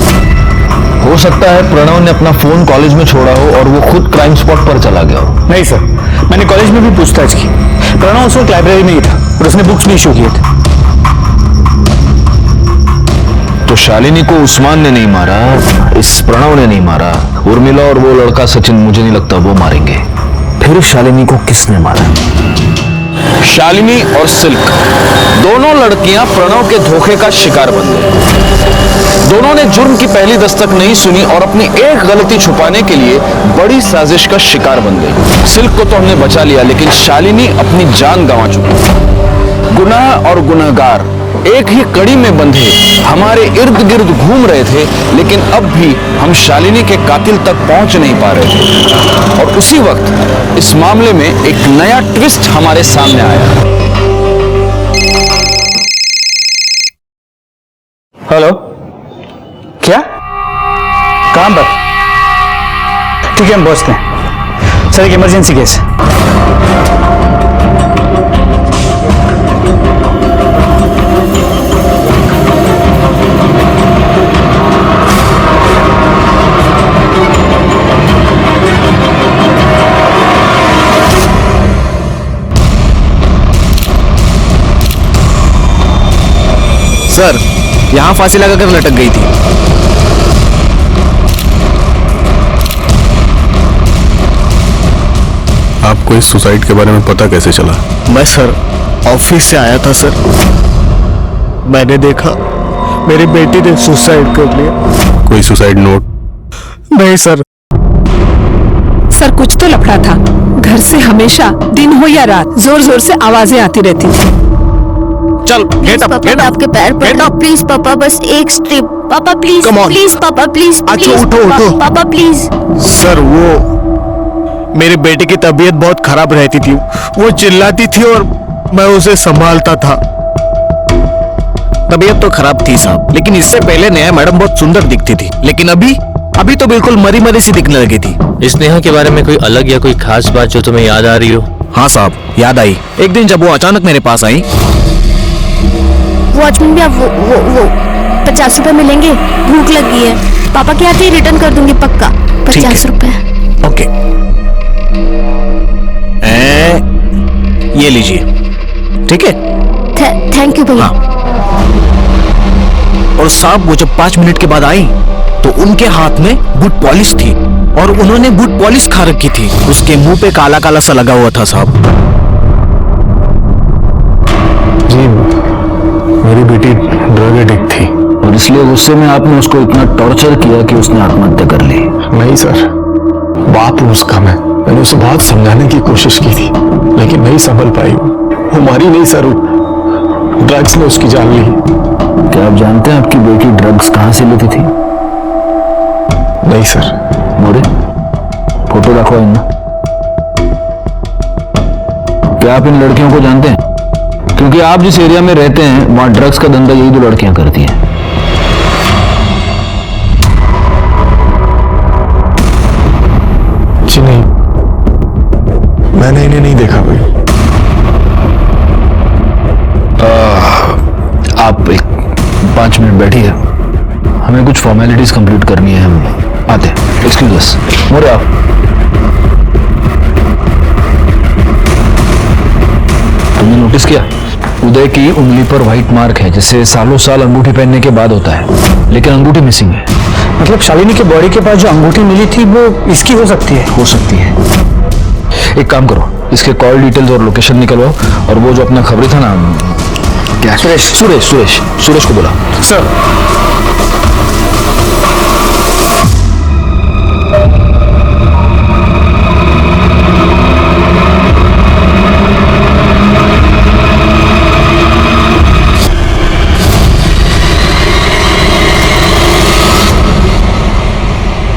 हो सकता है प्रणव ने अपना फोन कॉलेज में छोड़ा हो और वो खुद क्राइम स्पॉट पर चला गया हो। नहीं सर, मैंने कॉलेज में भी पूछताछ की, प्रणव उस वक्त लाइब्रेरी में ही था और उसने बुक्स भी इशू किए थे। तो शालिनी को उस्मान ने नहीं मारा, इस प्रणव ने नहीं मारा, उर्मिला और वो लड़का सचिन मुझे नहीं लगता वो मारेंगे। फिर शालिनी को किसने मारा? शालिनी और सिल्क दोनों लड़कियां प्रणव के धोखे का शिकार बन गई। दोनों ने जुर्म की पहली दस्तक नहीं सुनी और अपनी एक गलती छुपाने के लिए बड़ी साजिश का शिकार बन गई। सिल्क को तो हमने बचा लिया, लेकिन शालिनी अपनी जान गंवा चुकी। गुनाह और गुनहगार एक ही कड़ी में बंधे हमारे इर्द गिर्द घूम रहे थे, लेकिन अब भी हम शालिनी के कातिल तक पहुंच नहीं पा रहे थे। और उसी वक्त इस मामले में एक नया ट्विस्ट हमारे सामने आया। हेलो, क्या काम पर? ठीक है, हम पहुंचते हैं। सर, एक इमरजेंसी केस है। सर, यहां फांसी लगाकर लटक गई थी। आपको इस सुसाइड के बारे में पता कैसे चला? मैं सर ऑफिस से आया था सर, मैंने देखा मेरी बेटी ने सुसाइड कर लिया। कोई सुसाइड नोट? नहीं सर। सर, कुछ तो लफड़ा था। घर से हमेशा दिन हो या रात जोर जोर से आवाजें आती रहती थी। चल, गेट अप, गेट अप। आपके पैर पड़ता हूं, प्लीज पापा, बस एक स्ट्रिप पापा, प्लीज प्लीज पापा, प्लीज अच्छा उठो उठो पापा प्लीज। सर, वो मेरे बेटे की तबीयत बहुत खराब रहती थी, वो चिल्लाती थी और मैं उसे संभालता था। तबीयत तो खराब थी साहब, लेकिन इससे पहले नेहा मैडम बहुत सुंदर दिखती थी, लेकिन अभी तो बिल्कुल मरी मरी सी दिखने लगी थी। इस नेहा के बारे में कोई अलग या कोई खास बात जो तुम्हें याद आ रही हो? हाँ साहब, याद आई। एक दिन जब वो अचानक मेरे पास आई। वॉचमैन भी आप वो 50 रुपए मिलेंगे, भूख लगी है। पापा के आते ही रिटर्न कर दूंगी पक्का। 50 रुपए। ओके, ये लीजिए, ठीक है? थैंक यू भैया। और साहब, वो जब 5 मिनट के बाद आई तो उनके हाथ में बूट पॉलिश थी और उन्होंने बूट पॉलिश खा रखी थी। उसके मुंह पे काला काला सा लगा हुआ था साहब। जी, मेरी बेटी ड्रग एडिक्ट थी और इसलिए गुस्से में आपने उसको इतना टॉर्चर किया कि उसने आत्महत्या कर ली। नहीं सर, बाप हूं उसका मैंने उसे बहुत समझाने की कोशिश की थी, लेकिन नहीं संभल पाई। वो मारी नहीं सर, ड्रग्स ने उसकी जान ली। क्या आप जानते हैं आपकी बेटी ड्रग्स कहां से लेती थी? नहीं सर। मोरे, फोटो रखो इनमें। क्या आप इन लड़कियों को जानते हैं? क्योंकि आप जिस एरिया में रहते हैं वहां ड्रग्स का धंधा यही 2 लड़कियां करती हैं। जी नहीं, मैंने इन्हें नहीं देखा भाई। आप 5 मिनट बैठिए, हमें कुछ फॉर्मेलिटीज कंप्लीट करनी है, हम आते हैं। एक्सक्यूज अस। मोरे आप। नोटिस किया? उदय की उंगली पर व्हाइट मार्क है, जिससे सालों साल अंगूठी पहनने के बाद होता है, लेकिन अंगूठी मिसिंग है। मतलब शालिनी के बॉडी के पास जो अंगूठी मिली थी वो इसकी हो सकती है? हो सकती है। एक काम करो, इसके कॉल डिटेल्स और लोकेशन निकलवाओ, और वो जो अपना खबरी था ना, क्या सुरेश को बुला। सर।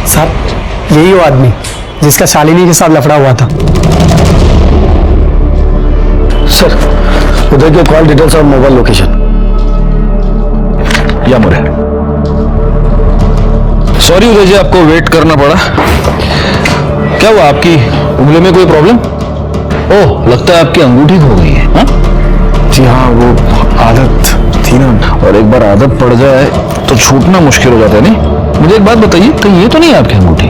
साहब, यही वो आदमी जिसका शालिनी के साथ लफड़ा हुआ था। सर, उदय के कॉल डिटेल्स और मोबाइल लोकेशन या मोरे। सॉरी उदय जी, आपको वेट करना पड़ा। क्या हुआ, आपकी उंगली में कोई प्रॉब्लम? ओह, लगता है आपकी अंगूठी खो गई है। हा? जी हाँ, वो आदत थी ना, और एक बार आदत पड़ जाए तो छूटना मुश्किल हो जाता है। नहीं, मुझे एक बात बताइए, कहीं ये तो नहीं है आपकी अंगूठी?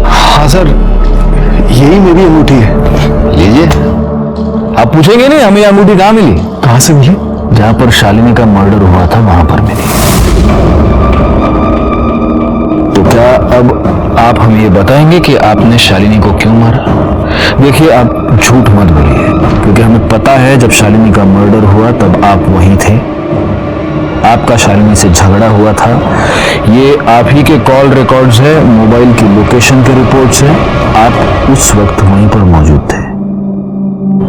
हाँ सर, यही मेरी अंगूठी है। लीजिए। आप पूछेंगे नहीं हमें अंगूठी कहाँ मिली? कहाँ से मिली? जहां पर शालिनी का मर्डर हुआ था वहां पर मिली। तो क्या अब आप हमें ये बताएंगे कि आपने शालिनी को क्यों मारा? देखिए, आप झूठ मत बोलिए, क्योंकि हमें पता है जब शालिनी का मर्डर हुआ तब आप वहीं थे। आपका शालिनी से झगड़ा हुआ था, ये आप ही के कॉल रिकॉर्ड्स है, मोबाइल की लोकेशन के रिपोर्ट्स है। आप उस वक्त वहीं पर मौजूद थे।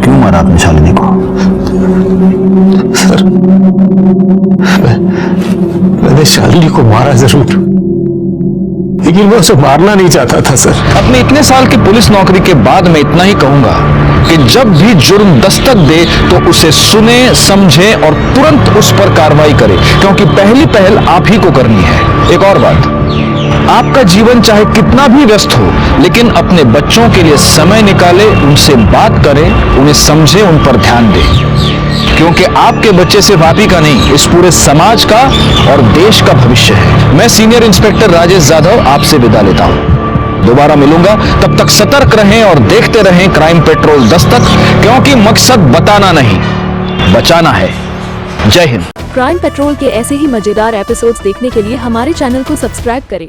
क्यों मारा आपने शालिनी को? सर, मैंने शालिनी को मारा जरूर, लेकिन मैं उसे मारना नहीं चाहता था सर। अपने इतने साल की पुलिस नौकरी के बाद मैं इतना ही कहूंगा कि जब भी जुर्म दस्तक दे तो उसे सुने, समझे और तुरंत उस पर कार्रवाई करे, क्योंकि पहली पहल आप ही को करनी है। एक और बात, आपका जीवन चाहे कितना भी व्यस्त हो, लेकिन अपने बच्चों के लिए समय निकाले, उनसे बात करें, उन्हें समझे, उन पर ध्यान दें, क्योंकि आपके बच्चे सिर्फ आप ही का नहीं, इस पूरे समाज का और देश का भविष्य है। मैं सीनियर इंस्पेक्टर राजेश यादव आपसे विदा लेता हूं। दोबारा मिलूंगा, तब तक सतर्क रहें और देखते रहें क्राइम पेट्रोल दस्तक, क्योंकि मकसद बताना नहीं, बचाना है। जय हिंद। क्राइम पेट्रोल के ऐसे ही मजेदार एपिसोड्स देखने के लिए हमारे चैनल को सब्सक्राइब करें